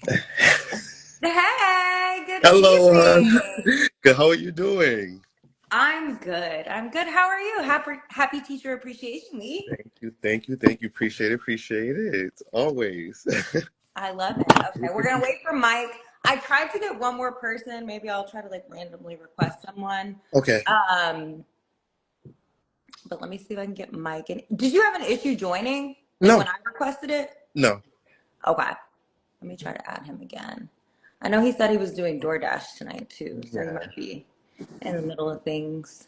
Hey, good Hello, hon. evening. Good. How are you doing? I'm good. I'm good. How are you? Happy Teacher Appreciation Week. Thank you. Appreciate it. Always. I love it. Okay, we're gonna wait for Mike. I tried to get one more person. Maybe I'll try to like randomly request someone. Okay. Um, but let me see if I can get Mike. And did you have an issue joining? Like No, when I requested it? no. Okay. Let me try to add him again. I know he said he was doing DoorDash tonight too, so he Yeah. might be in the middle of things.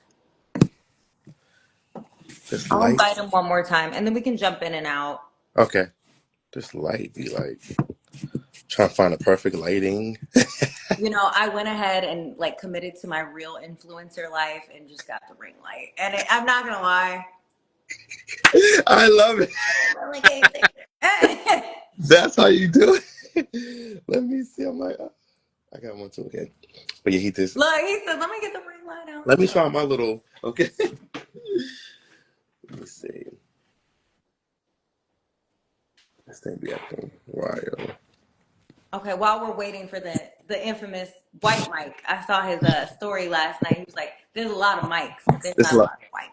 This I'll light. invite him one more time and then we can jump in and out. Okay. This light be like trying to find the perfect lighting. You know, I went ahead and like committed to my real influencer life and just got the ring light. And I'm not gonna lie, I love it. really gave it. That's how you do it. Let me see. I'm like, oh, I got one too. Okay. But yeah, he just. Look, he said, "Let me get the ring light out Let me too." try my little. Okay. Let me see. This thing be acting wild. Okay, while we're waiting for the infamous white Mike, I saw his story last night. He was like, "There's a lot of mics, but there's It's not a lot of white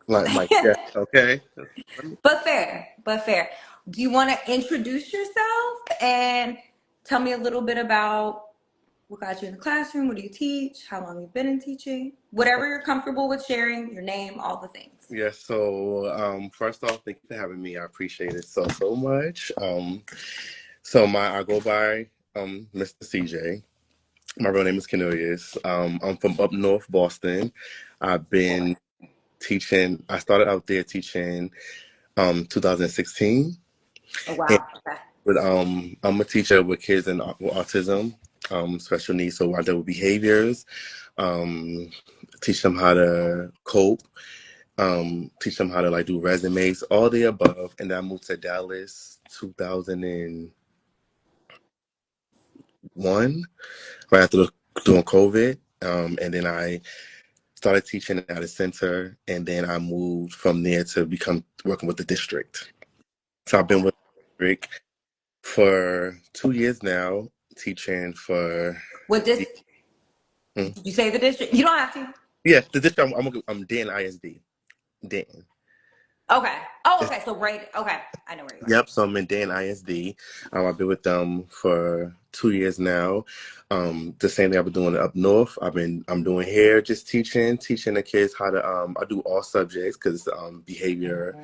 like yeah. mics." Okay. Let me. But fair, but fair. Do you want to introduce yourself and tell me a little bit about what got you in the classroom? What do you teach? How long you've been in teaching? Whatever you're comfortable with sharing, your name, all the things. Yes, so first off, thank you for having me. I appreciate it so much. So I go by Mr. CJ. My real name is Cornelius. I'm from up north Boston. I've been teaching. I started out there teaching 2016, Oh and wow. Okay. I'm a teacher with kids with autism, special needs. So I deal with behaviors, um, teach them how to cope, teach them how to like do resumes, all the above. And then I moved to Dallas 2001, right after doing COVID. And then I started teaching at a center, and then I moved from there to become working with the district. So I've been Okay. with the district for 2 years now, teaching for What dis the mm, did you say the district? You don't have to. yeah, the district. I'm Denton ISD. Denton. Okay. Oh, okay. So right. Okay. I know where you are. Yep, so I'm in Dan ISD. I've been with them for 2 years now. The same thing I've been doing up north. I'm doing here, just teaching the kids how to I do all subjects because behavior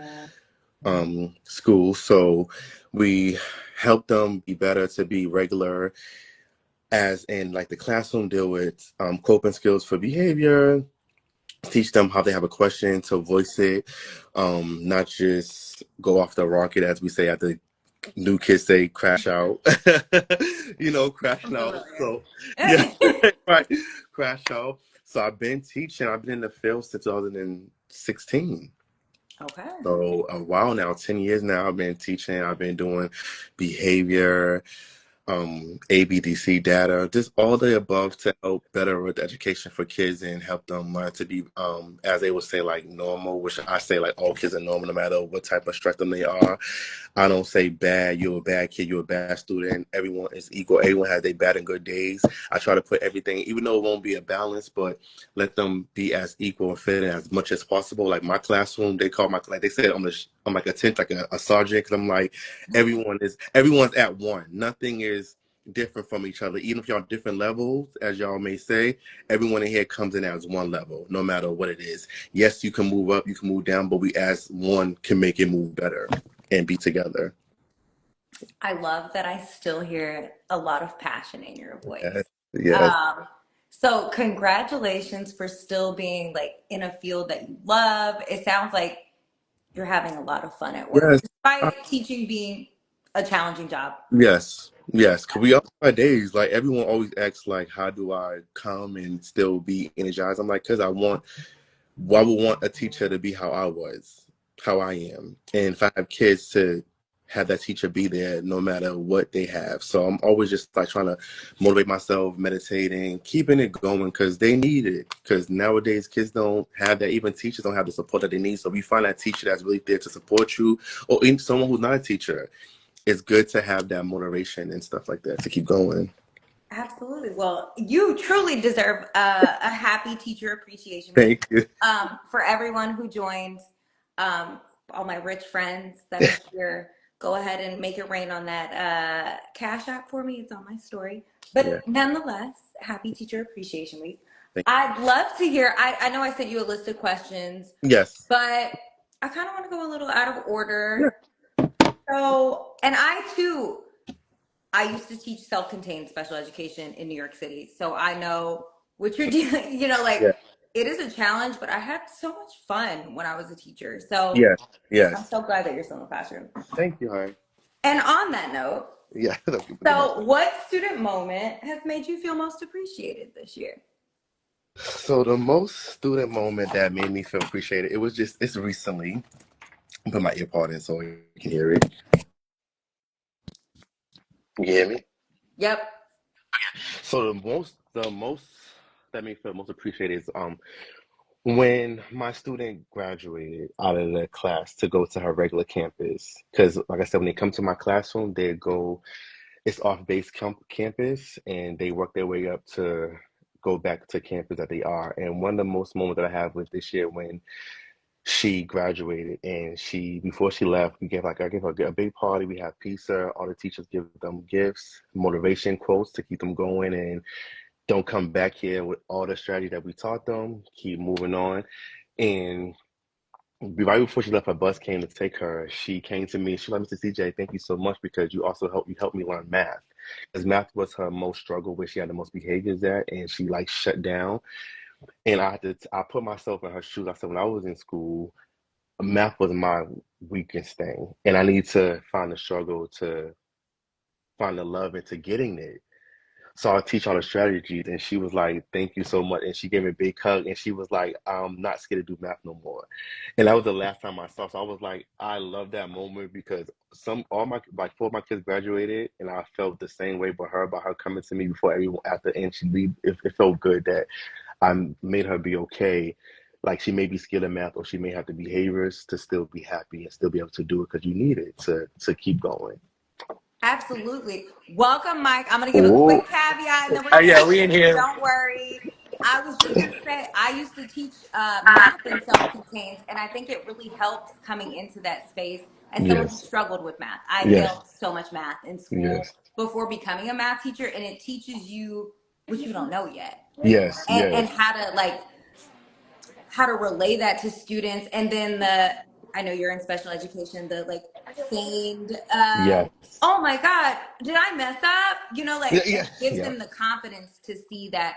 school. So we help them be better to be regular as in like the classroom deal with coping skills for behavior, teach them how they have a question to voice it, not just go off the rocket as we say at the new kids say crash out. I'm Crashing out. familiar. So yeah, right, crash out. So I've been teaching. I've been in the field since 2016. Okay. So a while now, 10 years now, I've been teaching. I've been doing behavior, ABDC data, just all the above to help better with education for kids and help them learn to be, as they would say, like normal, which I say like all kids are normal no matter what type of spectrum they are. I don't say bad, you're a bad kid, you're a bad student. Everyone is equal. Everyone has their bad and good days. I try to put everything, even though it won't be a balance, but let them be as equal and fit in as much as possible. Like my classroom, like they said, I'm like a tenth, like a sergeant, because I'm like, everyone's at one. Nothing is different from each other. Even if y'all different levels, as y'all may say, everyone in here comes in as one level, no matter what it is. Yes, you can move up, you can move down, but we as one can make it move better and be together. I love that I still hear a lot of passion in your voice. Yes, yes, Um, so congratulations for still being like in a field that you love. It sounds like you're having a lot of fun at work, yes, uh, despite teaching being a challenging job. yes. Cause we all have days. Like everyone always asks, like, how do I come and still be energized? I'm like, cause I would want a teacher to be how I was, how I am, and if I have kids to have that teacher be there no matter what they have. So I'm always just like trying to motivate myself, meditating, keeping it going because they need it. Because nowadays kids don't have that, even teachers don't have the support that they need. So we find that teacher that's really there to support you, or even someone who's not a teacher. it's good to have that motivation and stuff like that to keep going. Absolutely. Well, you truly deserve a happy Teacher Appreciation Week. Thank you. For everyone who joined, all my rich friends that are here, go ahead and make it rain on that Cash App for me. It's on my story. Yeah. But nonetheless, happy Teacher Appreciation Week. Thank I'd love to hear, I know I sent you a list of questions, Yes. but I kind of want to go a little out of Yeah. order. So, and I too, I used to teach self-contained special education in New York City, so I know what you're dealing, like Yeah. it is a challenge, but I had so much fun when I was a teacher. So Yes. I'm Yes. so glad that you're still in the classroom. Thank you, Harry. And on that note, Yeah. so what student moment has made you feel most appreciated this year? So the most student moment that made me feel appreciated, it's recently. Put my earpod in so you can hear it. You hear me? Yep. So the most that made me feel most appreciated is when my student graduated out of the class to go to her regular campus. Because like I said, when they come to my classroom, it's off base campus, and they work their way up to go back to campus that they are. And one of the most moments that I have was this year when she graduated, and before she left, I gave her a big party. We had pizza. All the teachers give them gifts, motivation quotes to keep them going, and don't come back here with all the strategy that we taught them. Keep moving on. And right before she left, her bus came to take her. She came to me. She was like, "Mr. CJ, thank you so much because you helped me learn math." Because math was her most struggle, where she had the most behaviors at, and she like shut down. And I put myself in her shoes. I said, when I was in school, math was my weakest thing, and I need to find the struggle to find the love into getting it. So I teach all the strategies, and she was like, "Thank you so much." And she gave me a big hug, and she was like, "I'm not scared to do math no more." And that was the last time I saw. So I was like, I love that moment because all my like four of my kids graduated, and I felt the same way by her coming to me before everyone at the end she leave. It felt good that I made her be okay. Like she may be skilled in math, or she may have the behaviors to still be happy and still be able to do it because you need it to keep going. Absolutely. Welcome, Mike. I'm going to give a Oh, quick caveat and then we're going to Yeah, get we in into it. here. Don't worry. I was just going to say, I used to teach math in self contained, and I think it really helps coming into that space as someone who yes, struggled with math. I yes, failed so much math in school yes, before becoming a math teacher, and it teaches you what you don't know yet yes, and yes, how to relay that to students. And then I know you're in special education, the like feigned, yes. oh my God, did I mess up? Yeah, It yeah, gives yeah. them the confidence to see that,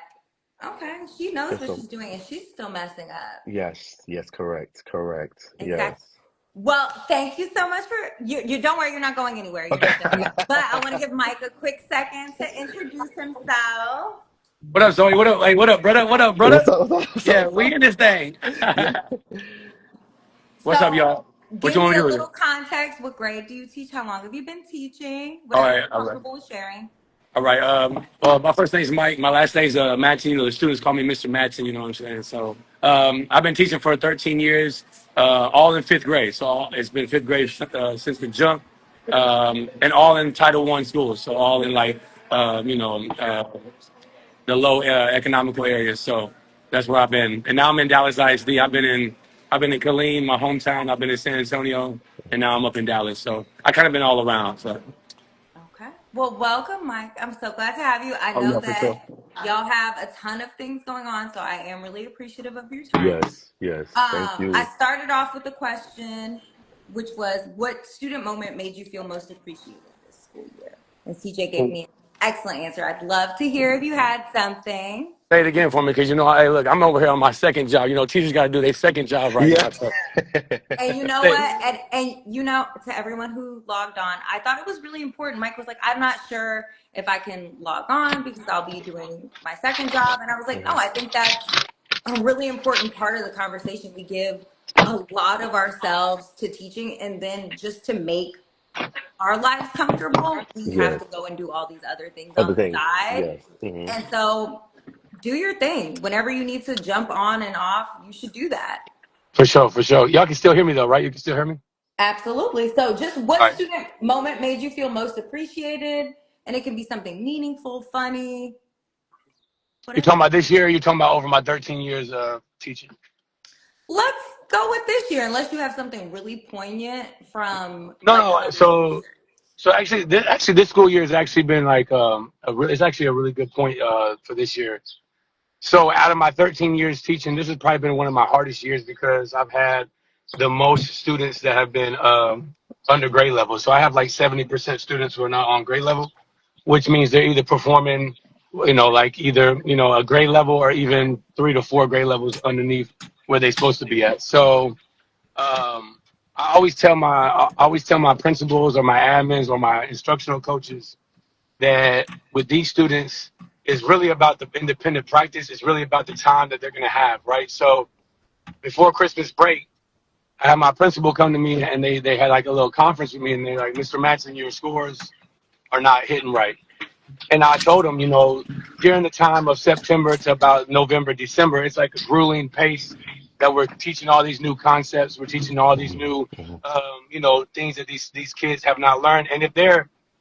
okay, she knows That's what so. she's doing and she's still messing up. Yes, yes, correct, correct. Exactly. Yes. Well, thank you so much for you. Don't worry, you're not going anywhere. You Okay. just said that. But I want to give Mike a quick second to introduce himself. What up, Zoe? What up? Hey, what up, brother? What up, brother? What's up? What's up? What's up? Yeah, What's we up? in this thing. Yeah. What's up, So y'all? What give you want me to a do with little it? context. What grade do you teach? How long have you been teaching? All Whatever right, you're all right, comfortable with sharing. all right. Well, my first name's Mike. My last name's Matson. The students call me Mr. Matson. You know what I'm saying? So, I've been teaching for 13 years, all in fifth grade. So it's been fifth grade since the jump, and all in Title I schools. So all in like, the low economical areas. So that's where I've been. And now I'm in Dallas ISD. I've been in Killeen, my hometown. I've been in San Antonio, and now I'm up in Dallas. So I kind of been all around. So Okay. Well, welcome, Mike. I'm so glad to have you. I oh know yeah, for that sure. y'all have a ton of things going on, so I am really appreciative of your time. Yes, yes. Thank I you. started off with a question, which was, what student moment made you feel most appreciated this school year? And CJ gave Cool. me an excellent answer. I'd love to hear if you had something. Say it again for me, because hey, look, I'm over here on my second job. Teachers got to do their second job right Yeah. now. So And you know say, what? To everyone who logged on, I thought it was really important. Mike was like, I'm not sure if I can log on because I'll be doing my second job. And I was like, no, Mhm. I think that's a really important part of the conversation. We give a lot of ourselves to teaching, and then just to make our lives comfortable, we have Yes. to go and do all these other things on Other the things. side. Yes. Hmm. And so do your thing. Whenever you need to jump on and off, you should do that. for sure, for sure. Y'all can still hear me though, right? You can still hear me. Absolutely. So just what Right. student moment made you feel most appreciated? And it can be something meaningful, funny, You talking whatever. about this year? Or you talking about over my 13 years of teaching? Let's go with this year, unless you have something really poignant from No, like no. another school So year. so actually this school year has actually been like it's actually a really good point for this year. So out of my 13 years teaching, this has probably been one of my hardest years because I've had the most students that have been under grade level. So I have like 70% students who are not on grade level, which means they're either performing, like either, a grade level or even 3 to 4 grade levels underneath where they're supposed to be at. So I always tell my principals or my admins or my instructional coaches that with these students, it's really about the independent practice. It's really about the time that they're going to have, right? So before Christmas break, I had my principal come to me and they had like a little conference with me and they're like, Mr. Matson, your scores are not hitting right. And I told them, during the time of September to about November, December, it's like a grueling pace that we're teaching all these new concepts. We're teaching all these Mhm, new, mhm, things that these kids have not learned. And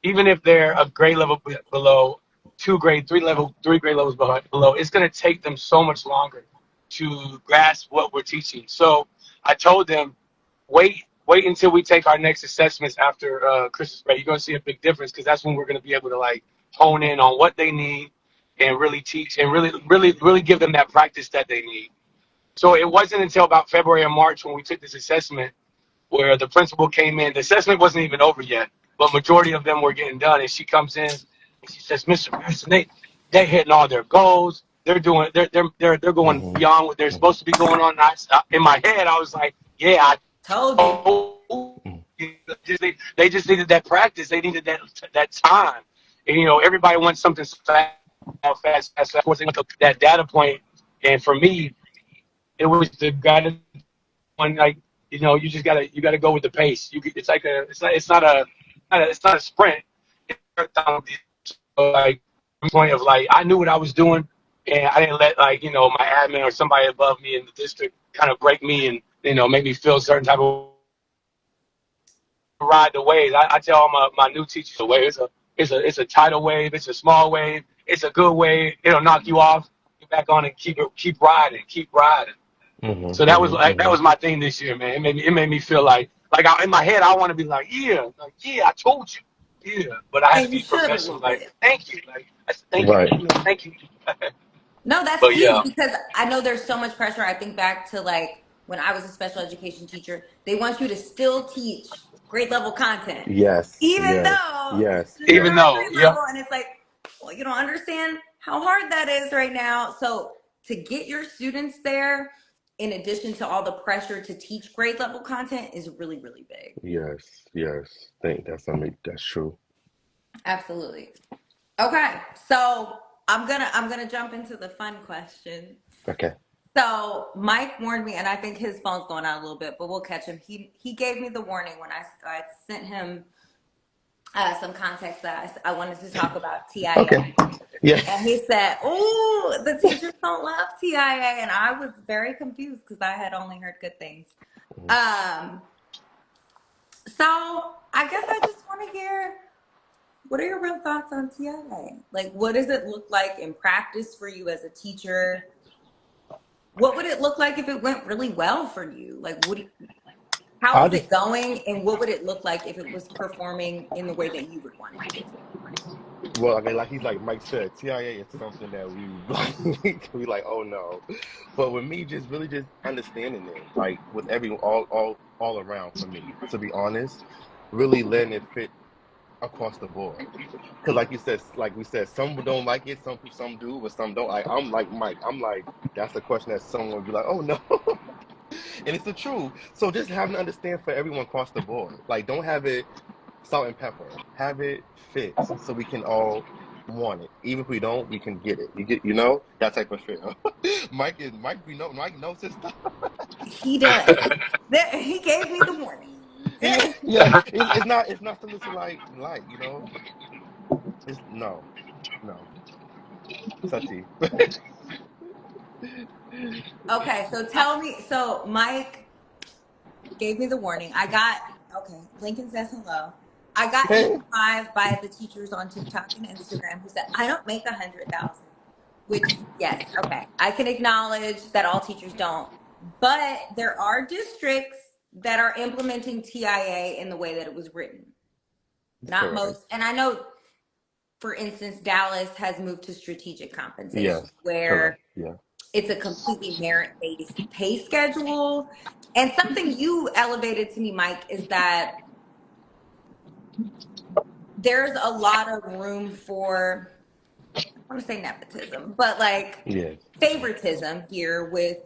even if they're a grade level below, three grade levels below, it's going to take them so much longer to grasp what we're teaching. So I told them, wait until we take our next assessments after Christmas break. You're going to see a big difference because that's when we're going to be able to like hone in on what they need and really teach and really give them that practice that they need. So it wasn't until about February or March when we took this assessment where the principal came in. The assessment wasn't even over yet, but majority of them were getting done. And she comes in and she says, Mr. Pearson, they're hitting all their goals. They're going mhm, beyond what they're mhm, supposed to be going on. And in my head, I was like, yeah, I Told you. told you. They just needed that practice. They needed that time. And, everybody wants something fast, fast, fast. Of course, they want that data point. And for me, it was the guy one like you gotta go with the pace. It's not a sprint. Like point of like I knew what I was doing, and I didn't let like my admin or somebody above me in the district kind of break me and make me feel a certain type of ride the wave. I tell all my new teachers the wave. It's a tidal wave. It's a small wave. It's a good wave. It'll knock you off. Get back on and keep riding. Keep riding. mhm, So that was mhm, like that mhm. was my thing this year, man. It made me feel like in my head I want to be like yeah, I told you, yeah, but I had to And you be should a professional. little Like bit. thank you, like thank you, Right. thank you. No, that's But huge yeah, because I know there's so much pressure. I think back to like when I was a special education teacher, they want you to still teach grade level content, Yes, even yes, though yes, students are even yes. not though, grade yeah, level. And it's like, well, you don't understand how hard that is right now. So to get your students there, in addition to all the pressure to teach grade level content, is really, really big. Yes, yes. Think that's something that's true. Absolutely. Okay, so I'm gonna jump into the fun question. Okay. So Mike warned me, and I think his phone's going out a little bit, but we'll catch him. He gave me the warning when I sent him some context that I wanted to talk about TIA, Okay. Yeah. and he said, "Ooh, the teachers don't love TIA," and I was very confused because I had only heard good things. Um, so I guess I just want to hear what are your real thoughts on TIA? Like, what does it look like in practice for you as a teacher? What would it look like if it went really well for you? Like, how I'll is just it going, and what would it look like if it was performing in the way that you would want it to? well, I mean, like Mike said, TIA is something that we we like, oh no. But with me, just really just understanding it, like with everyone, all around for me, to be honest, really letting it fit across the board. Because like you said, like we said, some don't like it, some do, but some don't. I'm like Mike. I'm like, that's a question that someone would be like, oh no. And it's the truth. So just having to understand for everyone across the board. Like don't have it salt and pepper. Have it fit so we can all want it. Even if we don't, we can get it. That type of fit. Mike knows his stuff. He does. He gave me the warning. Yeah. It's not something to like. It's no. Touchy. Okay, so tell me. So Mike gave me the warning. I got Okay, Lincoln says hello. I got Hey. eaten alive by the teachers on TikTok and Instagram who said I don't make 100,000. Which, yes, okay, I can acknowledge that all teachers don't, but there are districts that are implementing TIA in the way that it was written. Not Correct. most, and I know, for instance, Dallas has moved to strategic compensation, Yes. where Correct. Yeah. it's a completely merit-based pay schedule. And something you elevated to me, Mike, is that there's a lot of room for, I want to say nepotism, but like Yes. favoritism here with,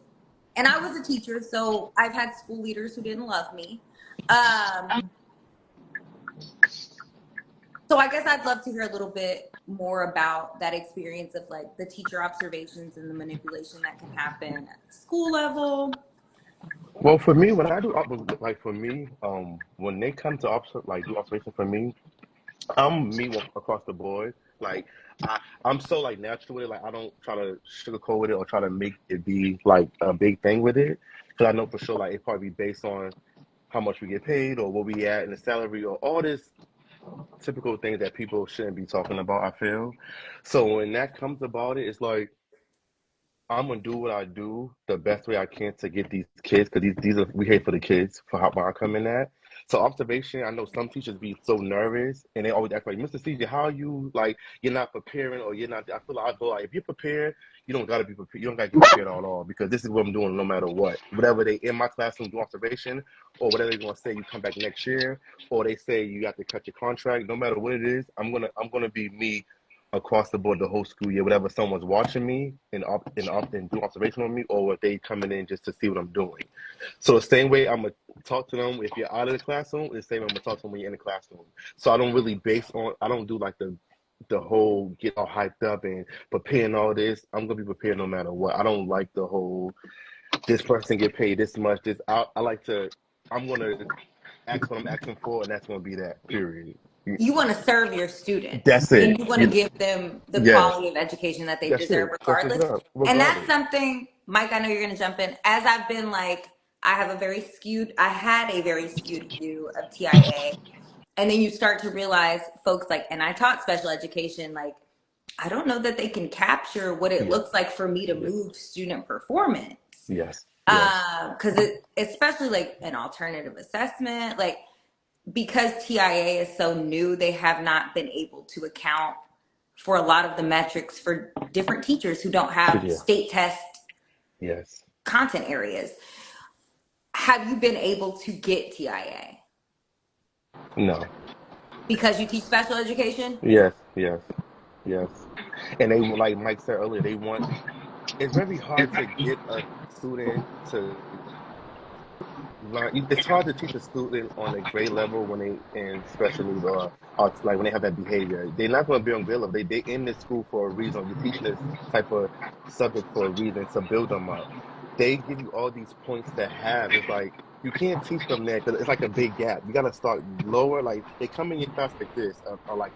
and I was a teacher, so I've had school leaders who didn't love me. So I guess I'd love to hear a little bit more about that experience of like the teacher observations and the manipulation that can happen at the school level. Well, for me, when I do like for me, when they come to do observation for me, I'm me across the board. Like I'm so like natural with it. Like I don't try to sugarcoat with it or try to make it be like a big thing with it. Because I know for sure like it probably based on how much we get paid or what we at in the salary or all this typical things that people shouldn't be talking about. I feel so when that comes about it, it's like I'm gonna do what I do the best way I can to get these kids because these are we hate for the kids for how I come in at. So observation, I know some teachers be so nervous and they always act like, Mr. CJ, how are you like you're not preparing or you're not. I feel like I go like if you're prepared, you don't gotta be prepared. You don't gotta get prepared at all because this is what I'm doing no matter what. Whatever they in my classroom do observation or whatever they're gonna say, you come back next year or they say you have to cut your contract. No matter what it is, I'm gonna be me across the board the whole school year, whatever someone's watching me and do observation on me, or if they coming in just to see what I'm doing. So the same way I'm gonna talk to them if you're out of the classroom, the same way I'm gonna talk to them when you're in the classroom. So I don't really I don't do like the whole get all hyped up and preparing all this. I'm gonna be prepared no matter what. I don't like the whole this person get paid this much. I like to. I'm gonna ask what I'm asking for, and that's gonna be that. Period. You want to serve your students That's it. and you want to give them the Yes. quality of education that they That's deserve it. That's what's regardless. up. And that's Regardless. something, Mike, I know you're going to jump in. As I've been like, I had a very skewed view of TIA. And then you start to realize folks like, and I taught special education, like, I don't know that they can capture what it Yeah. looks like for me to Yeah. move student performance. Yes. Yes. Because especially like an alternative assessment, like because TIA is so new, they have not been able to account for a lot of the metrics for different teachers who don't have Yeah. state test Yes. content areas. Have you been able to get TIA No. because you teach special education? Yes. Yes. Yes. And they like Mike said earlier, they want it's very hard to get a student to learn. It's hard to teach a student on a grade level when they in special needs or like when they have that behavior. They're not going to be on grade level. They in this school for a reason. You're teaching this type of subject for a reason to build them up. They give you all these points to have. It's like you can't teach them that because it's like a big gap. You got to start lower. Like they come in your class like this, or like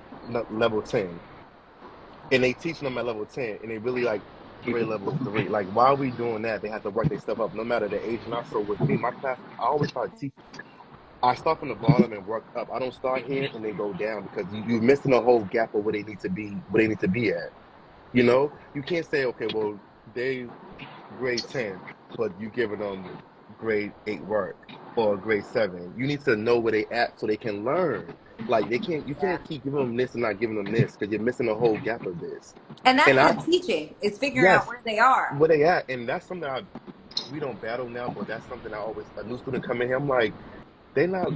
level 10, and they teach them at level 10, and they really like grade level 3. Like, why are we doing that? They have to work their stuff up, no matter the age or not. So with me, my class, I always try to teach. I start from the bottom and work up. I don't start here and then go down because you're missing a whole gap of where they need to be, where they need to be at. You know, you can't say, okay, well, they grade 10, but you giving them grade 8 work or grade 7. You need to know where they at so they can learn. Like you Yeah. can't keep giving them this and not giving them this because you're missing a whole gap of this. And And that's I good teaching, is figuring out Yes, where they are. where they at, and that's something we don't battle now, but that's something I always a new student come in here. I'm like, they're not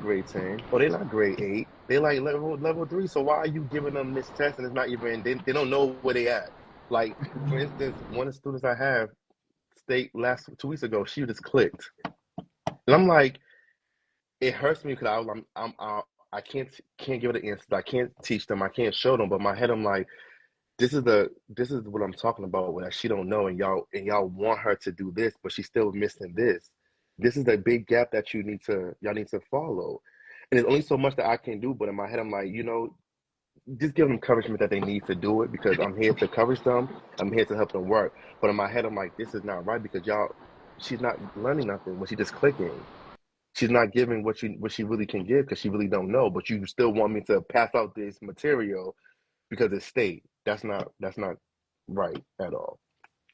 grade 10 or they're not grade 8. They like level 3. So why are you giving them this test and it's not even they don't know where they at? Like for instance, one of the students I have state last 2 weeks ago, she just clicked, and I'm like, it hurts me because I can't give it an answer. I can't teach them. I can't show them. But in my head, I'm like this is what I'm talking about that she don't know and y'all want her to do this but she's still missing this is the big gap that y'all need to follow, and there's only so much that I can do, but in my head I'm like, just give them encouragement that they need to do it because I'm here to cover them, I'm here to help them work, but in my head I'm like, this is not right because she's not learning nothing when she's just clicking. she's not giving what she really can give because she really don't know. But you still want me to pass out this material because it's state. That's not right at all.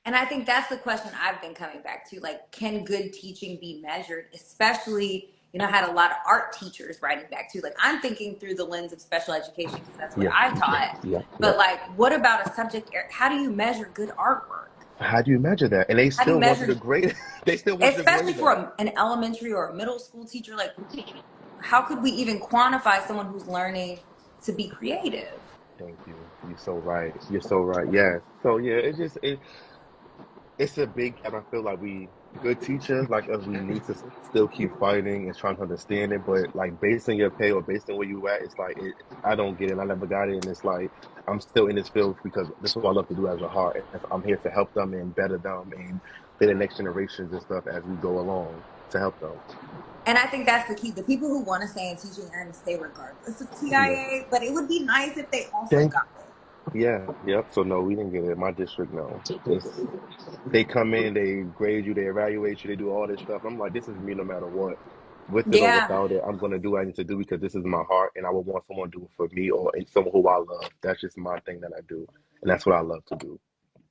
And I think that's the question I've been coming back to. Like, can good teaching be measured? Especially, I had a lot of art teachers writing back too. Like, I'm thinking through the lens of special education because that's what Yeah, I yeah, taught. yeah, yeah. But like, what about a subject area? How do you measure good artwork? How do you measure that? And they How do you still want you to measure, grade. They still want you to especially grade that. for an elementary or a middle school teacher? Like, how could we even quantify someone who's learning to be creative? Thank you. You're so right. You're so right. Yes. So yeah, it's a big gap. I feel like we good teachers like us, we need to still keep fighting and trying to understand it. But like based on your pay or based on where you at, it's like I don't get it. I never got it, and it's like I'm still in this field because this is what I love to do as a heart. And I'm here to help them and better them and be the next generations and stuff as we go along to help them. And I think that's the key. The people who want to stay in teaching are going to stay regardless of Yeah. TIA, but it would be nice if they also Thank. got it. Yeah. Yep. So no, we didn't get it. My district, no. They come in, they grade you, they evaluate you, they do all this stuff. I'm like, this is me no matter what. With it or Yeah. without it, I'm gonna do what I need to do because this is my heart and I would want someone to do it for me or someone who I love. That's just my thing that I do. And that's what I love to do.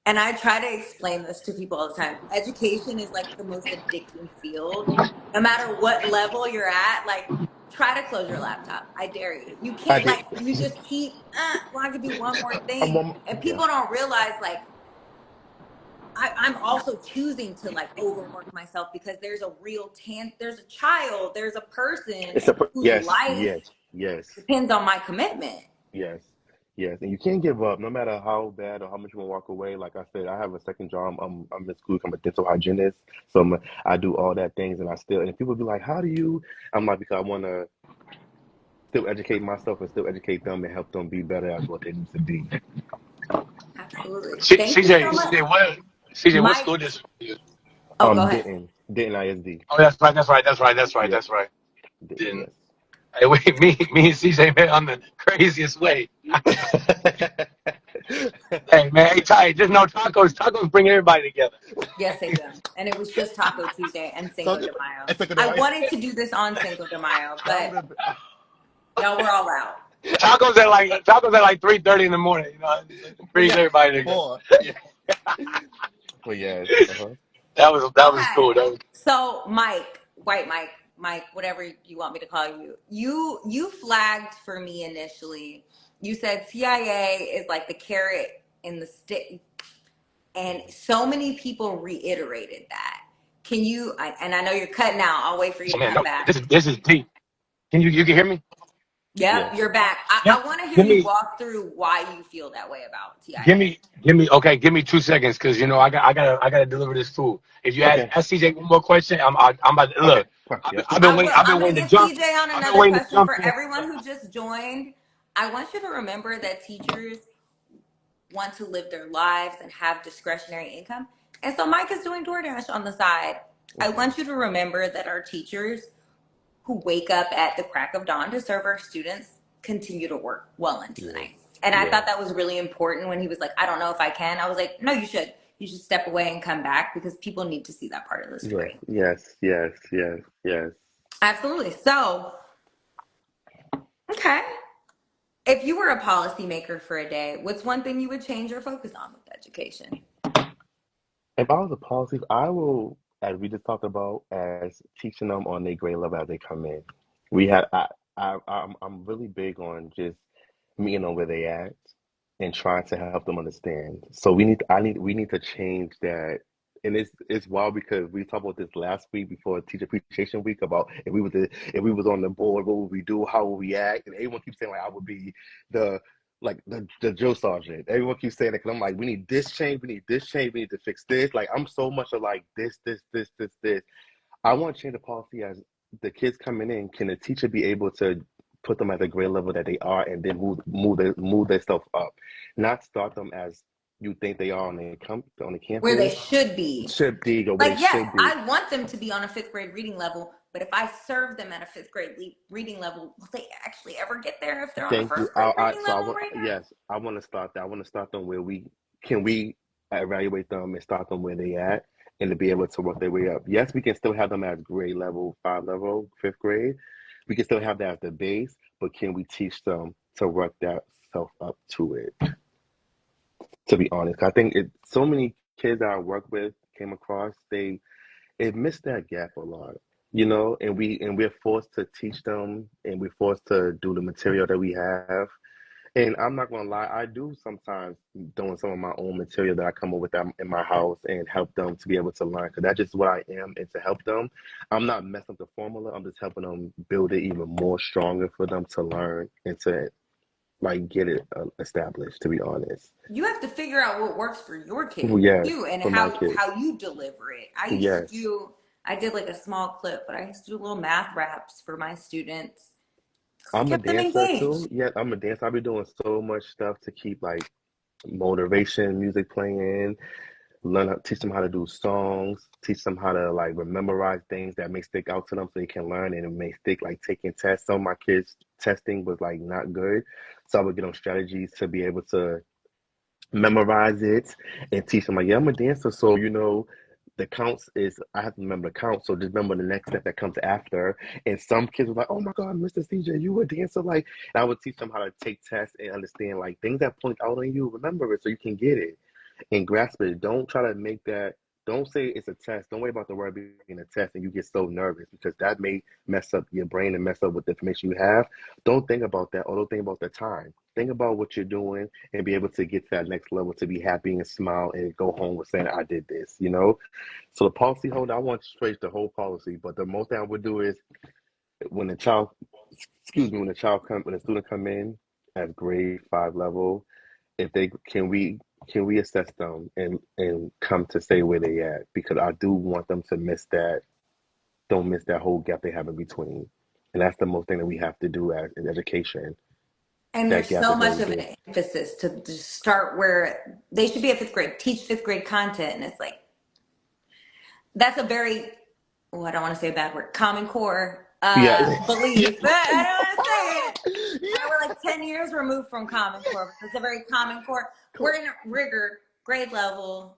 And I try to explain this to people all the time. Education is like the most addicting field. No matter what level you're at, like try to close your laptop. I dare you. You I can't did. like you just keep well, I could do one more I'm thing. on, And yeah. people don't realize like I'm also choosing to like overwork myself because there's a child, there's a person whose Yes, life yes, yes, depends on my commitment. yes, yes. And you can't give up no matter how bad or how much you want to walk away. Like I said, I have a second job. I'm in school. I'm a dental hygienist. So I do all that things and I still, and people be like, how do you? I'm like, because I want to still educate myself and still educate them and help them be better at what they need to be. Absolutely. Thank you CJ, so much. What Mike, school district are you? oh, go ahead. Denton ISD. Oh, Yep, that's right. Denton, Then, yes. hey, wait, me and CJ met on the craziest way. Hey, man, hey, Ty, just know tacos bring everybody together. Yes, they do. And it was just Taco Tuesday and Cinco So de Mayo. it's like I wanted to do this on Cinco de Mayo, that but would have been. y'all were all out. Tacos at like 3:30 in the morning. But Brings yeah, everybody together. four. Yeah. But yes, uh-huh. That was Okay. cool. So Mike, whatever you want me to call you, you flagged for me initially. You said CIA is like the carrot in the stick, and so many people reiterated that. Can you? And I know you're cutting out. I'll wait for you Oh to man, come no, back. this is deep. You can hear me? Yep, Yes. you're back. I Yep. want to hear Give you me walk through why you feel that way about give TIA. me give me 2 seconds because I gotta deliver this food. If you Okay. ask CJ one more question, I'm about to Okay. look. Yep. I will. I've been I'm going waiting to to get jump. CJ on I've been another waiting to question jump for in. everyone who just joined. I want you to remember that teachers want to live their lives and have discretionary income. And so Mike is doing DoorDash on the side. I Hmm. want you to remember that our teachers who wake up at the crack of dawn to serve our students continue to work well into the Yes. night. And I Yes. thought that was really important when he was like, I don't know if I can. I was like, no, you should. You should step away and come back because people need to see that part of the Yes. story. Yes. Yes. Yes. Yes. Absolutely. So, okay. If you were a policymaker for a day, what's one thing you would change or focus on with education? If I was a policy, I will, as we just talked about, as teaching them on their grade level as they come in. We have, I'm really big on just meeting them where they at and trying to help them understand. So we need to change that. And it's wild because we talked about this last week before Teacher Appreciation Week about if we was on the board, what would we do? How would we act? And everyone keeps saying like I would be the the drill sergeant. Everyone keeps saying it because I'm like, we need this change, we need this change, we need to fix this. Like I'm so much of like this. I want to change the policy as the kids coming in. Can the teacher be able to put them at the grade level that they are, and then move their stuff up, not start them as you think they are on the Where they campus. should be. Should be or where they Like, yes, should be. I want them to be on a fifth grade reading level, but if I serve them at a fifth grade reading level, will they actually ever get there if they're on a Thank you. first grade reading I level want right now? yes, I want to start that. I want to start them where we evaluate them and start them where they at, and to be able to work their way up. Yes, we can still have them as grade level, 5 level, 5th grade. We can still have that as the base, but can we teach them to work that self up to it? To be honest, I think so many kids that I work with came across, it missed that gap a lot, and we're forced to teach them, and we're forced to do the material that we have. And I'm not gonna lie, I do sometimes doing some of my own material that I come up with in my house and help them to be able to learn, because that's just what I am, and to help them. I'm not messing up the formula. I'm just helping them build it even more stronger for them to learn and to like get it established. To be honest, You have to figure out what works for your kids yes, too, and for my how kids, you deliver it. yes. I did like a small clip, but I used to do little math raps for my students because it I'm a kept them dancer too. engaged. Yeah, I'm a dancer. I've been doing so much stuff to keep like motivation music playing, teach them how to do songs, teach them how to like memorize things that may stick out to them so they can learn, and it may stick, like taking tests. Some of my kids testing was like not good. So I would get them strategies to be able to memorize it and teach them like, yeah, I'm a dancer, so the counts is I have to remember the count, so just remember the next step that comes after. And some kids were like, oh my God, Mr. CJ, you a dancer, like, and I would teach them how to take tests and understand like things that point out on you, remember it so you can get it and grasp it. Don't try to make that. Don't say it's a test. Don't worry about the word being a test and you get so nervous, because that may mess up your brain and mess up with the information you have. Don't think about that, or don't think about the time. Think about what you're doing and be able to get to that next level, to be happy and smile and go home with saying, I did this. So the policy holder, I want to trace the whole policy, but the most thing I would do is when the child, excuse me, when the student come in at grade 5 level, if they can we assess them and come to say where they at, because I do want them to don't miss that whole gap they have in between, and that's the most thing that we have to do as in education. And That there's gap so is much very of big. an emphasis to just start where they should be at 5th grade, teach 5th grade content. And it's like, that's a very, oh, I don't want to say a bad word, Common Core Yeah. belief. I don't want to say it. Yeah. We're like 10 years removed from Common Core. It's a very Common Core. We're in rigor, grade level.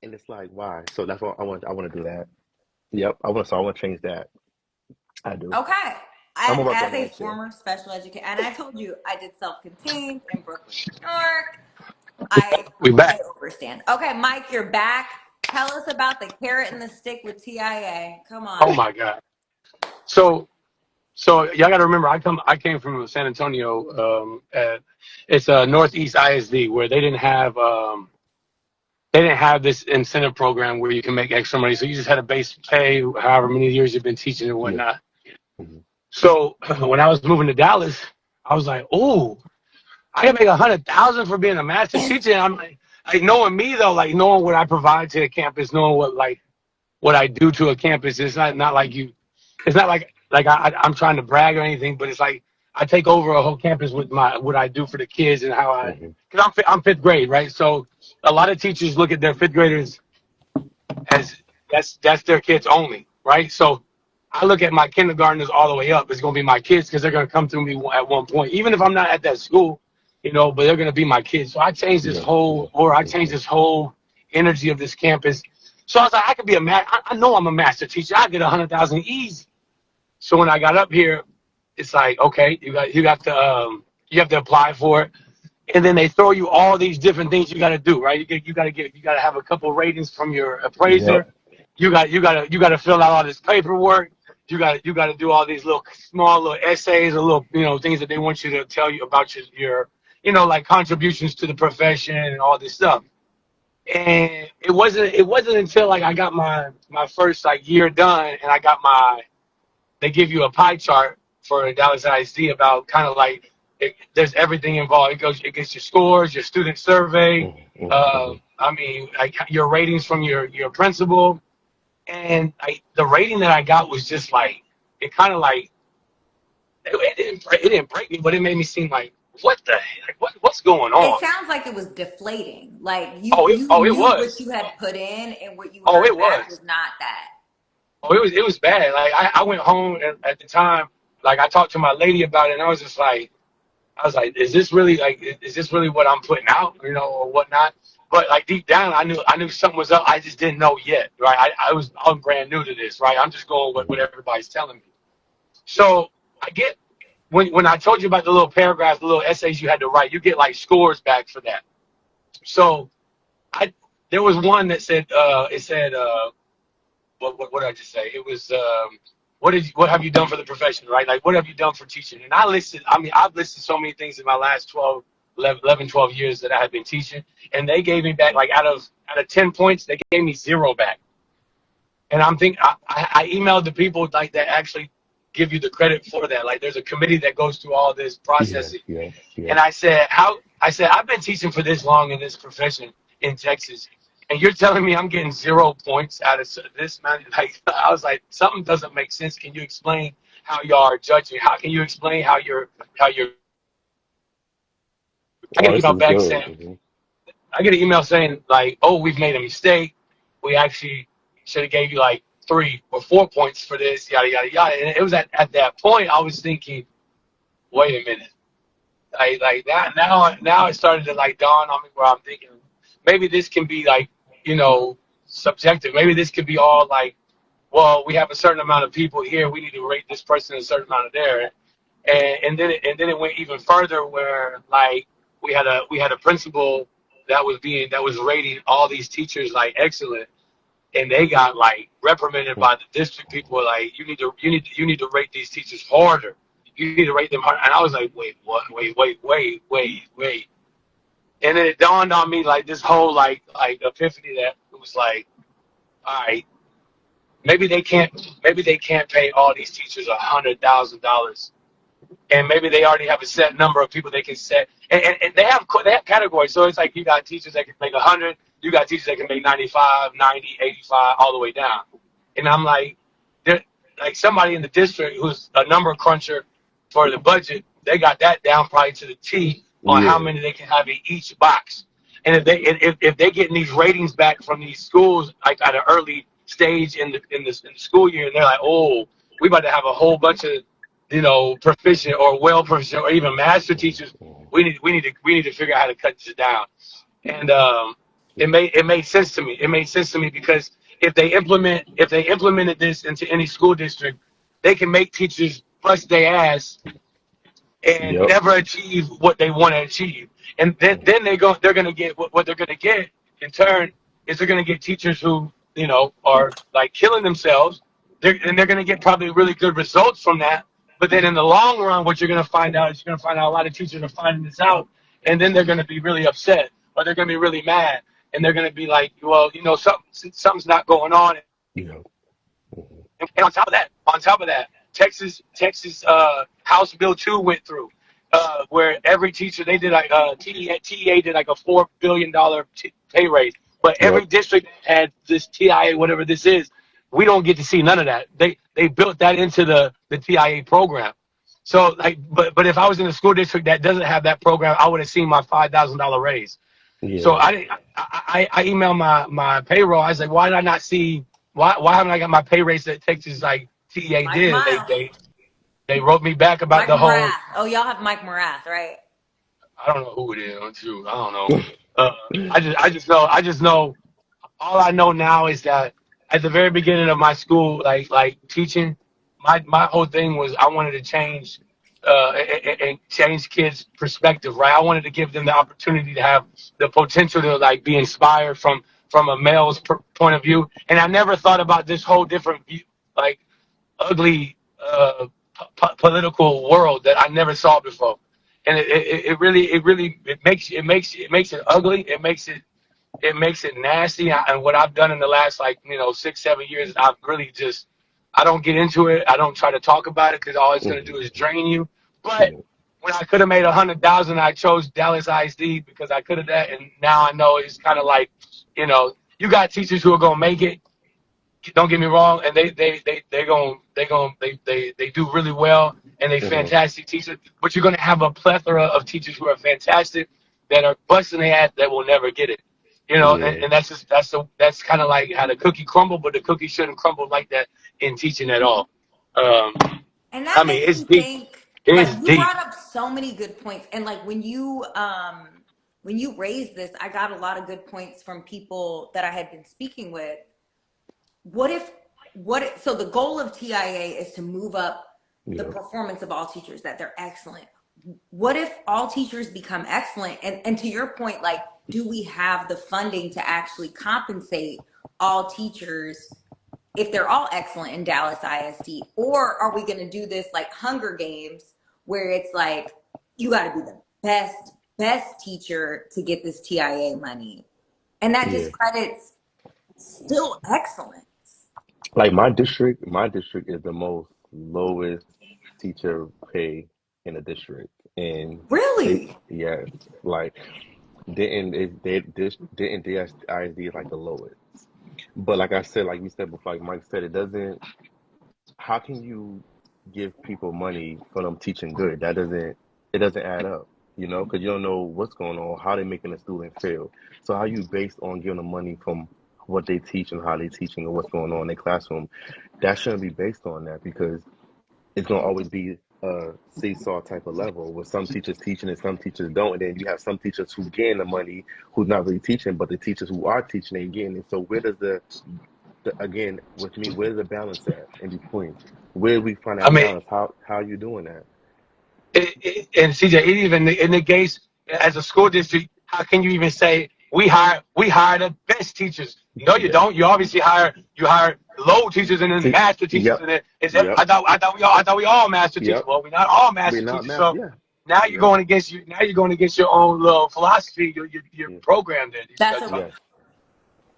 And it's like, why? So that's what I want to do that. Yep. I want to change that. I do. Okay. I'm And gonna work as on a that too. former special educator, and I told you I did self-contained in Brooklyn, New York. I We back. overstand. Okay, Mike, you're back. Tell us about the carrot and the stick with TIA. Come Oh on. my God. So so y'all got to remember, I came from San Antonio. It's a Northeast ISD where they didn't have this incentive program where you can make extra money. So you just had a base pay, however many years you've been teaching and Yeah. whatnot. Mhm. So when I was moving to Dallas, I was like, oh, I can make 100,000 for being a master teacher. And I'm like knowing me though, like knowing what I provide to the campus, knowing what I do to a campus. It's not like you. It's not like I'm trying to brag or anything, but it's like I take over a whole campus with what I do for the kids and how Mhm. because I'm 5th grade, right? So a lot of teachers look at their 5th graders as that's their kids only, right? So I look at my kindergartners all the way up. It's gonna be my kids because they're gonna come through me at one point, even if I'm not at that school, but they're gonna be my kids. So Yeah. I changed Mhm. this whole energy of this campus. So I was like, I could be I know I'm a master teacher. I get 100,000 easy. So when I got up here, it's like, okay, you have to apply for it, and then they throw you all these different things you got to do, right? You got to have a couple ratings from your Yep. appraiser. You got to fill out all this paperwork. You got to do all these small little essays or little things that they want you to tell you about your like contributions to the profession and all this stuff. And it wasn't until like I got my first like year done and I got they give you a pie chart for Dallas ISD about kind of like there's everything involved. It gets your scores, your student survey. Mhm. Mhm. Mhm. I mean, like your ratings from your principal, and the rating that I got was just like it kind of like it didn't break me, but it made me seem like what the heck, what's going It on? sounds like it was deflating. Like you It knew what was. you had put in and what you Oh, heard it back was. was not that. Oh, it was bad. Like I went home at the time. Like I talked to my lady about it, and I was like, is this really what I'm putting out, or whatnot? but like deep down, I knew something was up. I just didn't know yet, right? I'm brand new to this, right? I'm just going with what Mhm. everybody's telling me. So I get when I told you about the little paragraphs, the little essays you had to write, you get like scores back for that. So I there was one that said it said what did I just say? It was what have you done for the profession, right? Like what have you done for teaching? And I listed, I mean, I've listed so many things in my last 12 years that I have been teaching, and they gave me back like out of 10 points, they gave me 0 back. And I'm thinking, I emailed the people like that actually give you the credit for that. Like there's a committee that goes through all this Yeah, processing. yeah, yeah. And I said, I've been teaching for this long in this profession in Texas, and you're telling me I'm getting 0 points out of this man. Like, I was like, something doesn't make sense. Can you explain how y'all are judging? How can you explain how you're, I get Oh, an this email is back good. saying, I get an email saying like, oh, we've made a mistake. We actually should have gave you like 3 or 4 points for this, yada, yada, yada. And it was at that point, I was thinking, wait a minute. Like that now it started to like dawn on me where I'm thinking maybe this can be like, subjective. Maybe this could be all like, well, we have a certain amount of people here, we need to rate this person a certain amount of there. And then it went even further where like we had a principal that was rating all these teachers like excellent, and they got like reprimanded by the district people. Like you need to rate these teachers harder. You need to rate them harder. And I was like, wait, what? Wait. And then it dawned on me like this whole like epiphany that it was like, all right, maybe they can't pay all these teachers $100,000, and maybe they already have a set number of people they can set, and they have categories. So it's like you got teachers that can make 100, you got teachers that can make 95, 90, 85, all the way down. And I'm like, like somebody in the district who's a number cruncher for the budget, they got that down probably to the T on how Yeah. many they can have in each box. And if they're getting these ratings back from these schools like at an early stage in the school year, and they're like, oh, we about to have a whole bunch of proficient or well proficient or even master teachers. We need to figure out how to cut this down. And it made sense to me. It made sense to me because if they implemented this into any school district, they can make teachers bust their ass and Yep. never achieve what they want to achieve. And then they're gonna get what they're gonna get in turn is they're gonna get teachers who are like killing themselves. They're gonna get probably really good results from that. But then in the long run, what you're gonna find out is you're gonna find out a lot of teachers are finding this out, and then they're gonna be really upset or they're gonna be really mad, and they're gonna be like, well, something's not going on. Yeah. Mhm. And on top of that, Texas House Bill 2 went through, where every teacher they did like TEA did like a $4 billion pay raise, but every Yep. district had this TIA whatever this is. We don't get to see none of that. They built that into the TIA program. So like, but if I was in a school district that doesn't have that program, I would have seen my $5,000 raise. So Yeah. I didn't. I emailed my payroll. I was like, why did I not see? Why haven't I got my pay raise that Texas like TEA Mike did? Miles. They wrote me back about Mike the whole. Morath. Oh, y'all have Mike Morath, right? I don't know who it is. Shoot, I don't know. I just know. All I know now is that at the very beginning of my school, like teaching, my whole thing was I wanted to change and change kids' perspective, right? I wanted to give them the opportunity to have the potential to like be inspired from a male's point of view, and I never thought about this whole different view, like ugly political world that I never saw before, and it really makes it ugly. It makes it nasty. And what I've done in the last like 6 7 years, I've really just I don't get into it. I don't try to talk about it because all it's gonna do Mhm. is drain you. But Yeah. when I could have made 100,000, I chose Dallas ISD because I could have that, and now I know it's kind of like you got teachers who are gonna make it. Don't get me wrong, and they do really well, and they Mhm. fantastic teachers. But you're gonna have a plethora of teachers who are fantastic that are busting their ass that will never get it. Yeah. And that's kind of like how the cookie crumble, but the cookie shouldn't crumble like that in teaching at all. Um, And I that mean, makes it's me deep. think, like It's you deep. brought up so many good points. And like when you when you raised this, I got a lot of good points from people that I had been speaking with. So the goal of TIA is to move up the Yeah. performance of all teachers, that they're excellent. What if all teachers become excellent? And to your point, like, do we have the funding to actually compensate all teachers if they're all excellent in Dallas ISD? Or are we going to do this like Hunger Games, where it's like, you got to be the best teacher to get this TIA money? And that Yeah. discredits still excellence. Like my district is the most lowest teacher pay in the district. And they, Really? yes, like didn't it they this didn't DSISD is like the lowest. But like I said, like we said before, like Mike said, it doesn't, how can you give people money for them teaching good? It doesn't add up, because you don't know what's going on, how they making a student feel. So how you based on giving them money from what they teach and how they teaching and what's going on in their classroom? That shouldn't be based on that, because it's gonna always be a seesaw type of level with some teachers teaching and some teachers don't, and then you have some teachers who gain the money who's not really teaching, but the teachers who are teaching ain't getting it. So where does again, with me, where's the balance at in between? Where do we find I that mean, balance? How are you doing that? and CJ, it negates as a school district. How can you even say we hire the best teachers? No, you Yeah. don't. You hire low teachers and then See, master teachers, yep, and then yep, I thought we all master teachers. yep. Well, we're not all We're master not teachers. math. So Yeah, now you're yep, going against you. Now you're going against your own little philosophy. Your yeah, program there. That's a yes,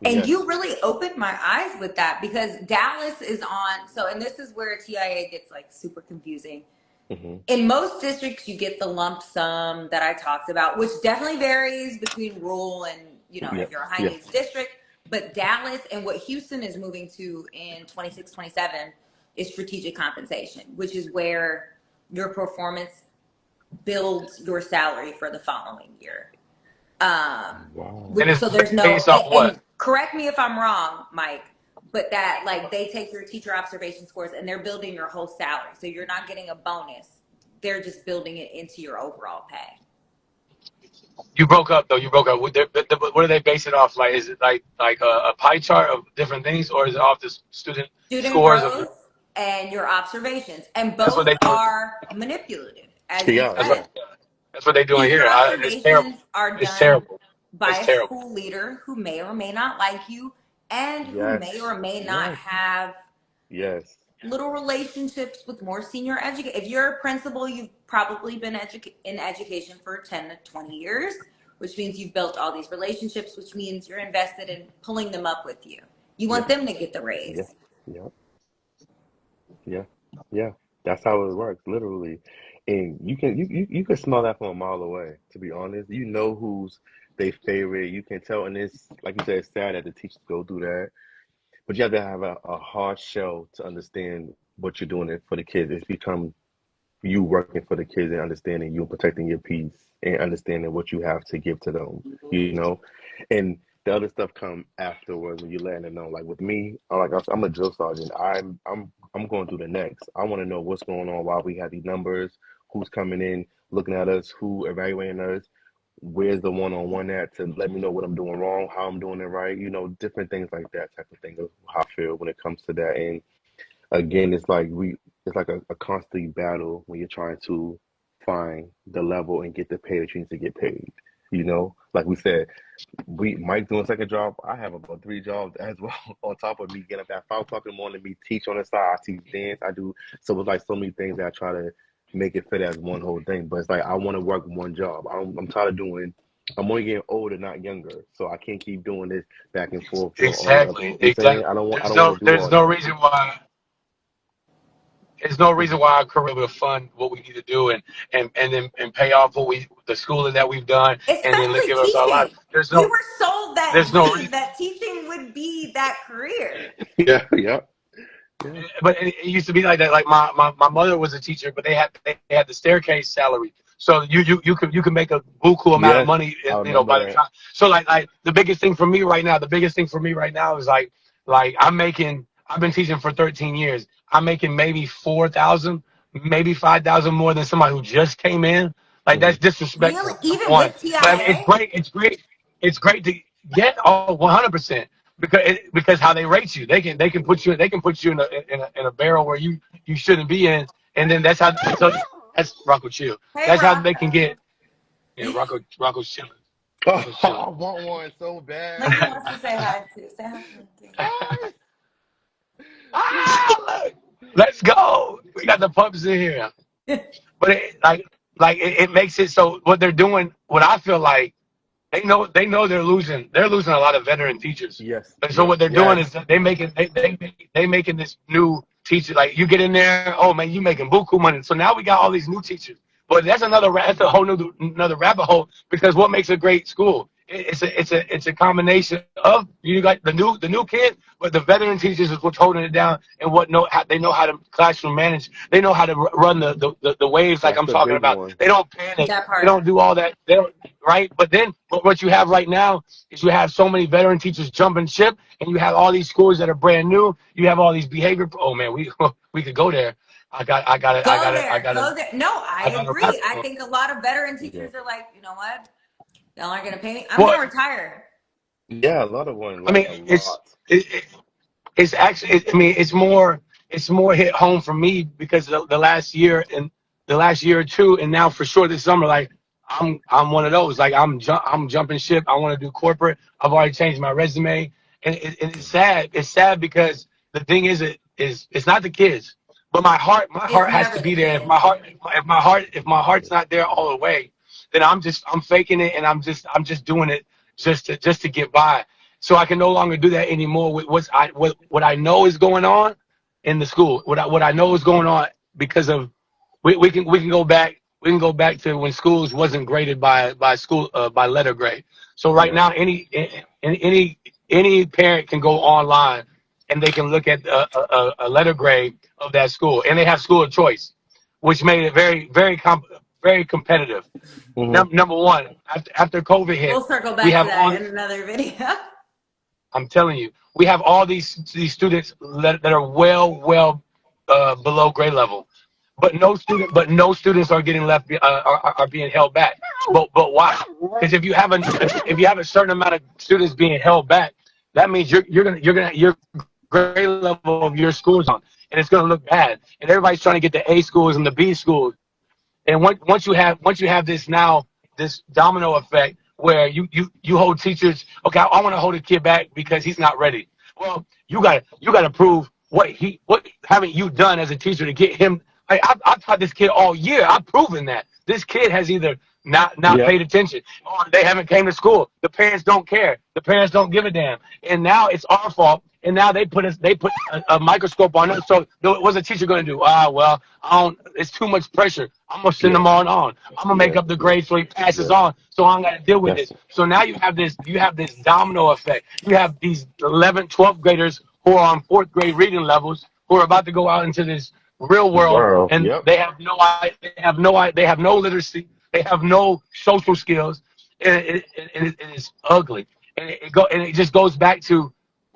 And yes. you really opened my eyes with that, because Dallas is on. So, and this is where TIA gets like super confusing. Hmm. In most districts, you get the lump sum that I talked about, which definitely varies between rural and, if Yep, you're a high yeah, needs district. But Dallas and what Houston is moving to in 26, 27 is strategic compensation, which is where your performance builds your salary for the following year. wow. And it's So there's no, based off what? and correct me if I'm wrong, Mike, but that like they take your teacher observation scores and they're building your whole salary. So you're not getting a bonus. They're just building it into your overall pay. You broke up though. You broke up. What do they base it off? Like, is it like a pie chart of different things, or is it off the student Student scores of? growth and your observations. And That's what both they do. are manipulative, as you Yeah, That's yeah, said. what that's what they doing Teacher here. It's terrible. observations are It's done terrible. by It's a terrible. school leader who may or may not like you and who yes, may or may not yes, have yes, little relationships with more senior educators. If you're a principal, you've probably been in education for 10 to 20 years, which means you've built all these relationships, which means you're invested in pulling them up with you. You yeah, want them to get the yeah, raise. yeah, yeah, yeah. That's how it works, literally. And you can smell that from a mile away, to be honest. You know who's they favorite. You can tell, and it's like you said, it's sad that the teachers go through that. But you have to have a hard shell to understand what you're doing it for the kids. It's become you working for the kids and understanding you and protecting your peace and understanding what you have to give to them. And the other stuff come afterwards when you're letting them know. Like with me, I'm a drill sergeant. I'm going through the next. I want to know what's going on while we have these numbers, who's coming in, looking at us, who evaluating us, where's the one-on-one at to let me know what I'm doing wrong, how I'm doing it right, different things like that type of thing of how I feel when it comes to that. And again, it's like a constant battle when you're trying to find the level and get the pay that you need to get paid. Like we said, Mike doing a second job. I have about three jobs as well on top of me getting up at 5 o'clock in the morning. Me teach on the side. I teach dance. I do so. It's like so many things that I try to make it fit as one whole thing. But it's like I want to work one job. I'm tired of doing. I'm only getting older, not younger. So I can't keep doing this back and forth doing all the other. Exactly. You know what I'm saying? Exactly. I There's don't want no to do there's all no that. reason why there's no reason why our career will fund what we need to do and then and pay off the schooling that we've done and then Especially give us our lives. teaching. We were sold that There's no dream reason. that teaching would be that career. Yeah, yeah, yeah, But it used to be like that. Like my mother was a teacher, but they had the staircase salary. So you can make a buku amount of yes. money, I by remember the that. time. So like the biggest thing for me right now, is like I've been teaching for 13 years. I'm making maybe 4,000, maybe 5,000 more than somebody who just came in. Like Hmm. that's disrespectful. Really? Number Even one, with but I mean, it's TIA? great. It's great to get 100% because how they rate you, they can put you in a barrel where you shouldn't be in, and then that's how. So that's Rocco chill. Hey, That's how they can Rocco. get. Yeah, Rocco's chilling. Oh, Rocco's chilling. I want one so Look who bad. wants to say hi to. Say hi to him too. Ah, Ah, look, let's go. We got the pups in here, but it makes it so what they're doing. What I feel like. They know they're losing. They're losing a lot of veteran teachers. yes, And so yes, what they're doing yes. is that they making this new teacher, like you get in there, oh man, you making buku money. So now we got all these new teachers. But that's a whole new another rabbit hole because what makes a great school? It's a combination of you got the new kid, but the veteran teachers is what's holding it down and they know how to classroom manage. They know how to run the waves like That's I'm the talking big about. one. They don't panic. That They part. don't do all that. They don't right. But then what you have right now is you have so many veteran teachers jumping ship, and you have all these schools that are brand new. You have all these behavior. Oh man, we we could go there. Go there. Go there. No, I I got a agree. rabbit I hole. think a lot of veteran Yeah. teachers are like, you know what? Y'all aren't gonna pay me. I'm Well, gonna retire. Yeah, a lot of one, I like mean, a lot. it's actually. I mean, it's more hit home for me because the last year and the last year or two, and now for sure this summer, like I'm one of those. Like I'm jumping ship. I want to do corporate. I've already changed my resume, and it's sad. It's sad because the thing is, it's not the kids, but my It's heart has never to the be there. kid. If my heart's not there all the way, then I'm faking it, and I'm just doing it just to get by. So I can no longer do that anymore with what I know is going on in the school. What I know is going on because of we can go back to when schools wasn't graded by letter grade. So right Yeah. now any parent can go online and they can look at a letter grade of that school, and they have school of choice, which made it very competitive. Hmm. Number one, after COVID hit, We'll circle we back to have all. that in another video. I'm telling you, we have all these students that are well below grade level, but no students are getting left are being held back. But why? Because if you have a certain amount of students being held back, that means your grade level of your school is on, and it's gonna look bad. And everybody's trying to get the A schools and the B schools. And once you have this domino effect where you hold teachers, okay, I want to hold a kid back because he's not ready. Well, you got to prove what haven't you done as a teacher to get him. I've taught this kid all year. I've proven that this kid has either not Yep. paid attention or they haven't came to school. The parents don't care. The parents don't give a damn. And now it's our fault. And now they put a microscope on us. So what's a teacher going to do? Well, I don't. It's too much pressure. I'm gonna send Yes. them on. I'm gonna make Yes. up the Yes. grade so he passes Yes. on. So I don't got to deal with Yes. it. So now you have this domino effect. You have these 11th, 12th graders who are on fourth grade reading levels who are about to go out into this real world, World. and Yep. they have no literacy. They have no social skills, and it is ugly. And it just goes back to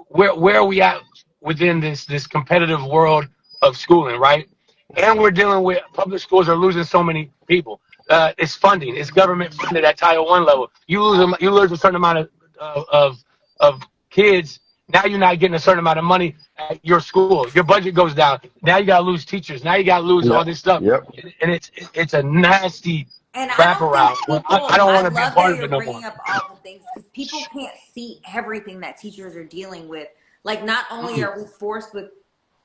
where are we at within this competitive world of schooling, right? And we're dealing with public schools are losing so many people. It's funding. It's government funded at Title I level. You lose a certain amount of kids. Now you're not getting a certain amount of money at your school. Your budget goes down. Now you got to lose teachers. Now you got to lose all Yep. this stuff, Yep. and it's a nasty And I don't think wraparound. I don't I want to be a love that part of you're it no more. bringing up all the things because people can't see everything that teachers are dealing with. Like, not only Mm. are we forced with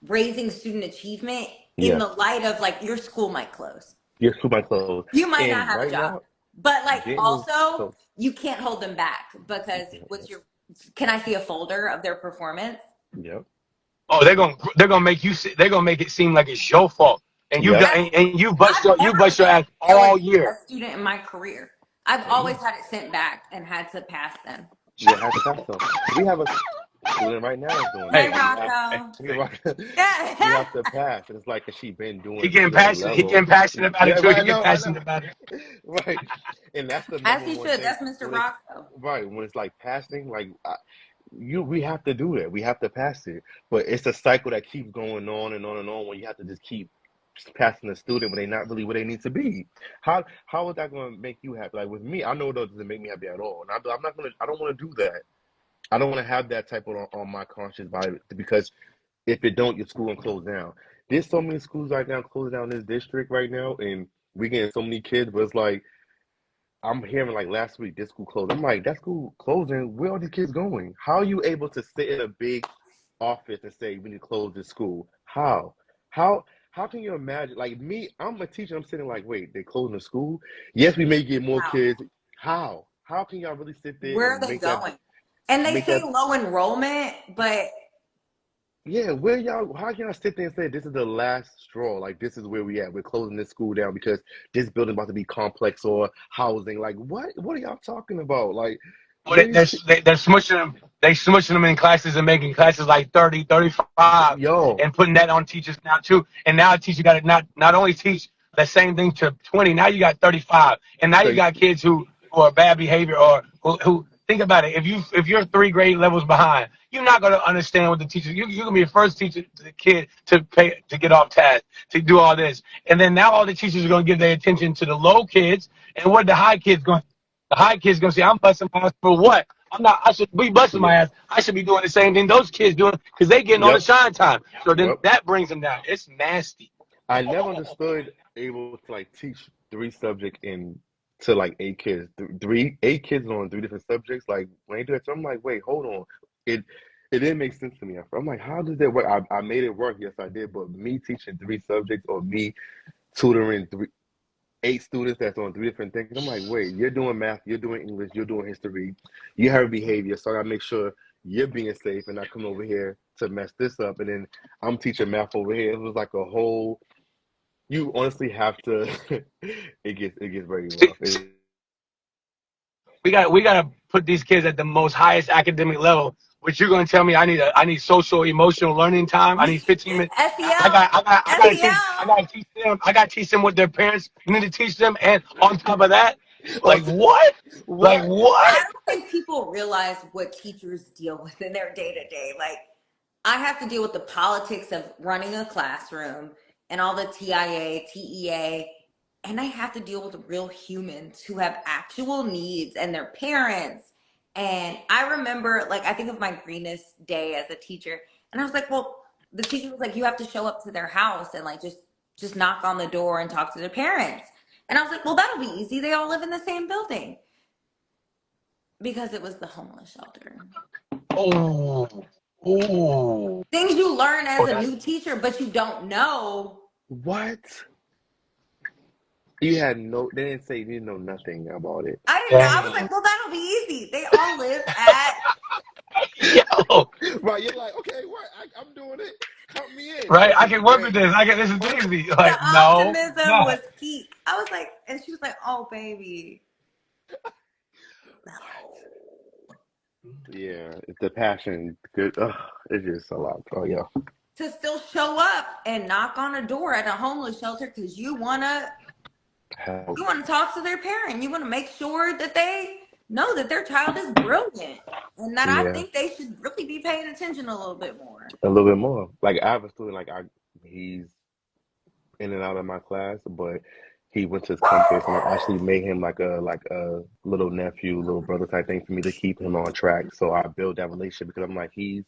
raising student achievement in Yes. the light of like your school might close, Yes. To my clothes. you might not And have a right job, now, but like January. also So you can't hold them back because what's your, can I see a folder of their performance? yep. Oh, they're gonna make it seem like it's your fault, and you Yep. done, and I've you never bust your ass failed all year. a student in my career. I've always had it sent back and had to pass them. Yeah. Has to pass them. We have a student right now is doing Hey, that. Hey, We have. Rocco. We have we Yeah. have to pass. And it's like, has she been he doing getting the other passionate. He level? getting passionate about Yeah. it too. Right. He getting I know. passionate about it. Right. And that's the As number he one should. thing That's Mr. when it's Rocco. right when it's like passing. Like we have to do that. We have to pass it. But it's a cycle that keeps going on and on and on. When you have to just keep passing a student when they're not really where they need to be. How is that going to make you happy? Like with me, I know it doesn't make me happy at all, and I'm not gonna. I don't want to do that. I don't want to have that type of on my conscience because if it don't, your school gonna close down. There's so many schools right now closing down in this district right now, and we getting so many kids. But it's like I'm hearing like last week this school closed. I'm like that school closing. Where are these kids going? How are you able to sit in a big office and say we need to close this school? How? How? How can you imagine? Like me, I'm a teacher. I'm sitting like, wait, they closing the school? Yes, we may get more Wow. kids. How? How can y'all really sit there Where are and they going? And they make say that low enrollment, but Yeah, where y'all? How can y'all sit there and say this is the last straw? Like this is where we at. We're closing this school down because this building about to be complex or housing. Like what? What are y'all talking about? Like Well, these, they're smushing them. They smushing them in classes and making classes like 30, 35, yo, and putting that on teachers now too. And now a teacher got to not only teach the same thing to 20. Now you got 35, and now so you got kids who are bad behavior or who think about it. If you're 3 grade levels behind, you're not gonna understand what the teacher. You're gonna be the first teacher to the kid to get off task to do all this, and then now all the teachers are gonna give their attention to the low kids, and what the high kids going. The high kids gonna say, "I'm busting my ass for what? I'm not. I should be busting yeah, my ass. I should be doing the same thing those kids doing because they getting all the yep, shine time. So then yep. that brings them down. It's nasty. I never understood able to like teach three subjects in to like 8 kids, three 8 kids on three different subjects. Like when they do it, so I'm like, wait, hold on. It didn't make sense to me. I'm like, how does that work? I made it work, yes, I did. But me teaching three subjects or me tutoring 8 students that's on three different things. I'm like, wait, you're doing math, you're doing English, you're doing history, you have behavior, so I gotta make sure you're being safe and not coming over here to mess this up. And then I'm teaching math over here. It was like a whole. You honestly have to. It gets very rough. We gotta put these kids at the most highest academic level. Which you're gonna tell me I need social emotional learning time. I need 15 minutes. SEL, I SEL. gotta teach them. I gotta teach them what their parents need to teach them. And on top of that, like Also, what? Like what? I what? don't think people realize what teachers deal with in their day to day. Like, I have to deal with the politics of running a classroom and all the TIA, TEA, and I have to deal with real humans who have actual needs and their parents. And I remember, like, I think of my greenest day as a teacher, and I was like, well, the teacher was like, you have to show up to their house and like just knock on the door and talk to their parents. And I was like, well, that'll be easy. They all live in the same building because it was the homeless shelter. Oh, oh, Things you learn as oh, a that's new teacher, but you don't know. What? You had no. They didn't say you didn't know nothing about it. I didn't know. I was dang. like, well, that'll be easy. They all live at Yo, Right? You're like, okay, what? I'm doing it. Count me in. right? I Okay, can work with great. this. This is Huh? easy. the Like, no, optimism no. was peak. I was like, and she was like, oh, baby. No. Yeah, it's the passion. Good. It's just a lot. Oh yeah. To still show up and knock on a door at a homeless shelter because Help. you wanna talk to their parent. You wanna make sure that they know that their child is brilliant and that I Yeah, think they should really be paying attention a little bit more. a little bit more. Like I have a student. He's in and out of my class, but he went to his campus, and I actually made him like a little nephew, little brother type thing for me to keep him on track. So I built that relationship because I'm like he's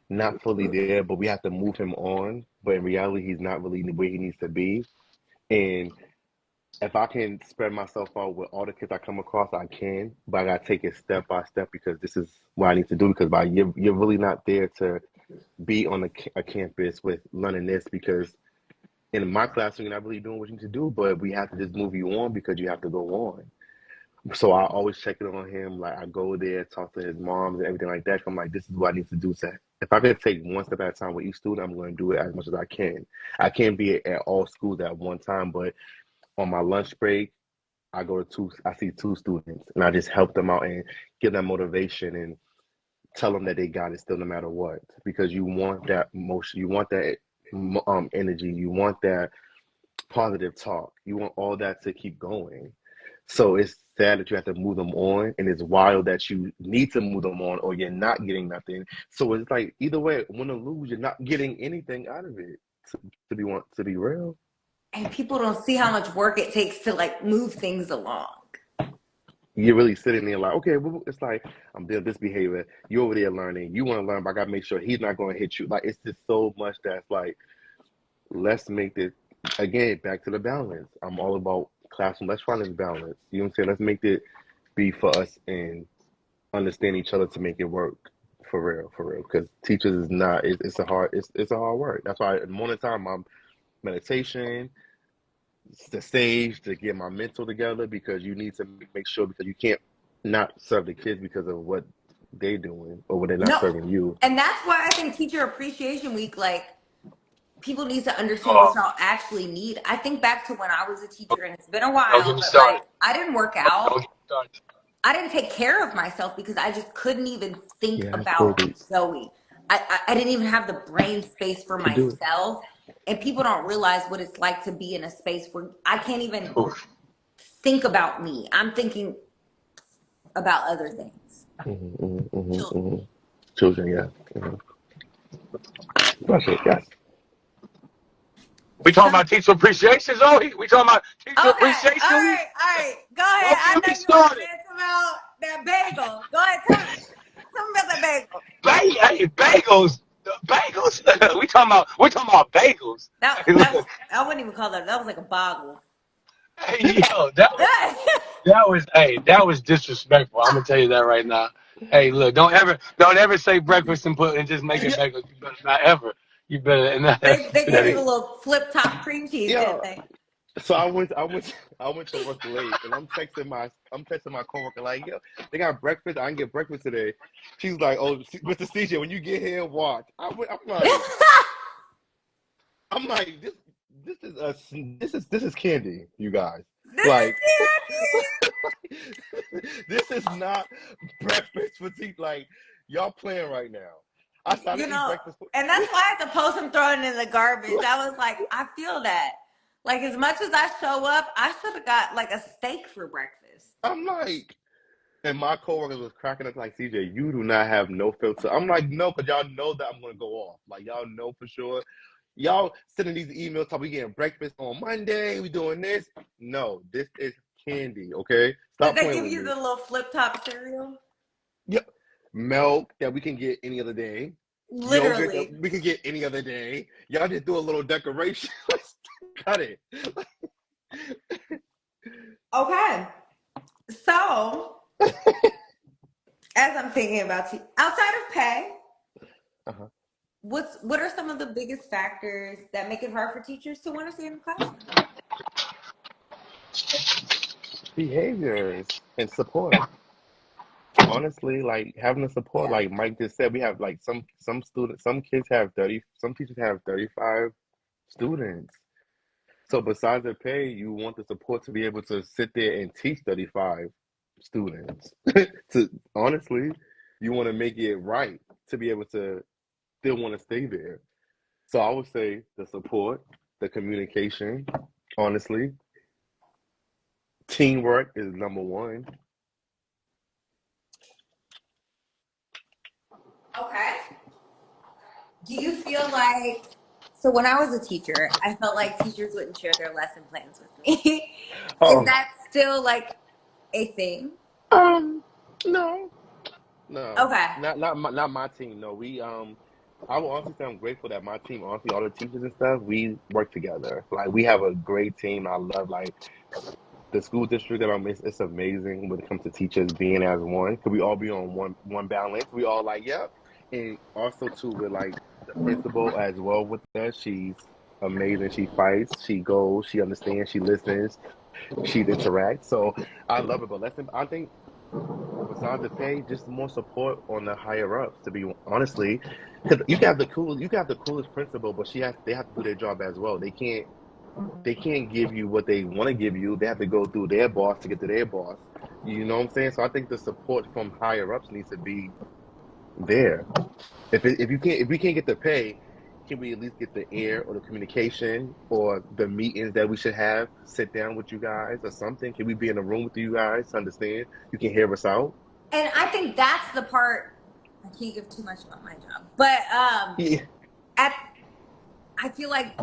not fully there, but we have to move him on. But in reality, he's not really where he needs to be. And if I can spread myself out with all the kids I come across, I can. But I gotta take it step by step because this is what I need to do. Because you're really not there to be on a campus with learning this because in my classroom you're not really doing what you need to do. But we have to just move you on because you have to go on. So I always check it on him. Like I go there, talk to his moms and everything like that. I'm like, this is what I need to do. So if I could take one step at a time with each student, I'm going to do it as much as I can. I can't be at all schools at one time, but on my lunch break, I go to two. I see 2 students, and I just help them out and give them motivation and tell them that they got it still, no matter what. Because you want that motion, you want that energy, you want that positive talk, you want all that to keep going. So it's sad that you have to move them on, and it's wild that you need to move them on, or you're not getting nothing. So it's like either way, win or lose, you're not getting anything out of it. to be real. And people don't see how much work it takes to like move things along. You're really sitting there like, okay, well, it's like I'm doing this behavior. You over there learning. You want to learn, but I gotta make sure he's not going to hit you. Like it's just so much that's like, let's make this again back to the balance. I'm all about classroom. Let's find this balance. You know what I'm saying? Let's make it be for us and understand each other to make it work for real, for real. Because teachers is not. It's a hard work. That's why in the morning time, my meditation, the stage to get my mental together because you need to make sure because you can't not serve the kids because of what they doing or what they're not No, serving you. and that's why I think Teacher Appreciation Week, like, people need to understand what Oh, y'all actually need. I think back to when I was a teacher, and it's been a don't get while, me but like, started. I didn't work Don't out. get me started. I didn't take care of myself because I just couldn't even think Yeah, it's about crazy Zoe. I didn't even have the brain space for to do it. myself. And people don't realize what it's like to be in a space where I can't even Oof. think about me. I'm thinking about other things. Children. Children, yeah. That's it, yes. We talking So, about teacher appreciation, Zoe? We talking about teacher okay, appreciation week? all right. Go ahead. Don't I get me know you want to started. vent about that bagel. Go ahead, tell me about that bagel. Hey, bagels. Bagels. we talking about bagels. Hey, look. I wouldn't even call that. That was like a boggle. Hey, yo, that was disrespectful. I'm gonna tell you that right now. Hey, look, don't ever say breakfast and just make it Yeah, bagels. You better not ever. You better not ever They do gave that you the again. little flip top cream cheese, didn't yo. they? So I went to work late, and I'm texting my coworker like, yo, they got breakfast. I didn't get breakfast today. She's like, oh, Mr. CJ, when you get here, watch. I'm like, this is candy, you guys. This is Like, candy. this is not breakfast for tea. Like, y'all playing right now. I started You to eat know, breakfast. and that's why I had to post him throwing it in the garbage. I was like, I feel that. Like, as much as I show up, I should have got like a steak for breakfast. I'm like, and my coworkers was cracking up like, CJ, you do not have no filter. I'm like, no, because y'all know that I'm gonna go off. Like, y'all know for sure. Y'all sending these emails, talking we getting breakfast on Monday. We doing this. No, this is candy. Okay, Did stop they playing give with you me. the little flip top cereal? Yep, milk that we can get any other day. Yogurt that Literally. we can get any other day. Y'all just do a little decoration. Cut it. Okay. So, as I'm thinking about you, outside of pay, Uh-huh. what are some of the biggest factors that make it hard for teachers to want to stay in the classroom? Behaviors and support. Honestly, like having the support, Yeah. like Mike just said, we have like some students, some kids have 30, some teachers have 35 students. So besides the pay, you want the support to be able to sit there and teach 35 students. To honestly, you want to make it right to be able to still want to stay there. So I would say the support, the communication, honestly, teamwork is number one. Okay. Do you feel like, so when I was a teacher, I felt like teachers wouldn't share their lesson plans with me. Is Oh, that still like a thing? um, no, no, Okay. not my team. No, I will honestly say I'm grateful that my team, honestly, all the teachers and stuff, we work together. Like we have a great team. I love like the school district that I'm in. It's amazing when it comes to teachers being as one. Could we all be on one balance? We all like, yep. And also too with like the principal as well with us. She's amazing. She fights. She goes. She understands. She listens. She interacts. So I love it. But I think besides the pay, just more support on the higher ups. To be honestly, because you can have the coolest principal, but they have to do their job as well. They can't give you what they want to give you. They have to go through their boss to get to their boss. You know what I'm saying? So I think the support from higher ups needs to be there. If we can't get the pay, can we at least get the air or the communication or the meetings that we should have? Sit down with you guys or something. Can we be in a room with you guys to understand? You can hear us out. And I think that's the part, I can't give too much about my job, but Yeah. at I feel like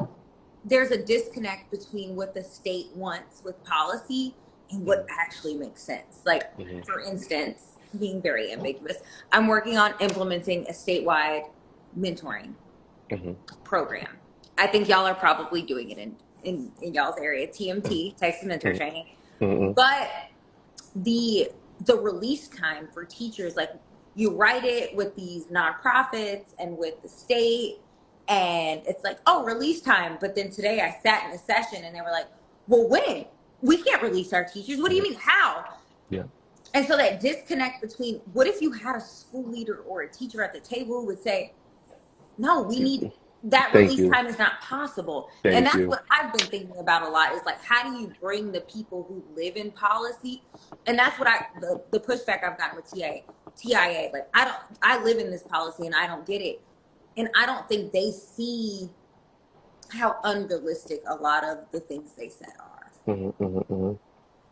there's a disconnect between what the state wants with policy and what actually makes sense. Like, Mm-hmm. for instance, being very ambiguous, I'm working on implementing a statewide mentoring Mm-hmm. program. I think y'all are probably doing it in y'all's area, TMT, Texas Mentor Training. Mm-hmm. But the release time for teachers, like, you write it with these nonprofits and with the state, and it's like, oh, release time. But then today I sat in a session and they were like, well, when? We can't release our teachers. What do you mean? How? Yeah. And so that disconnect between, what if you had a school leader or a teacher at the table who would say, no, we need that Thank release you. time is not possible. Thank And that's you. what I've been thinking about a lot, is like, how do you bring the people who live in policy? And that's what the pushback I've gotten with TIA. Like, I live in this policy and I don't get it. And I don't think they see how unrealistic a lot of the things they said are. Mm-hmm. Mm-hmm.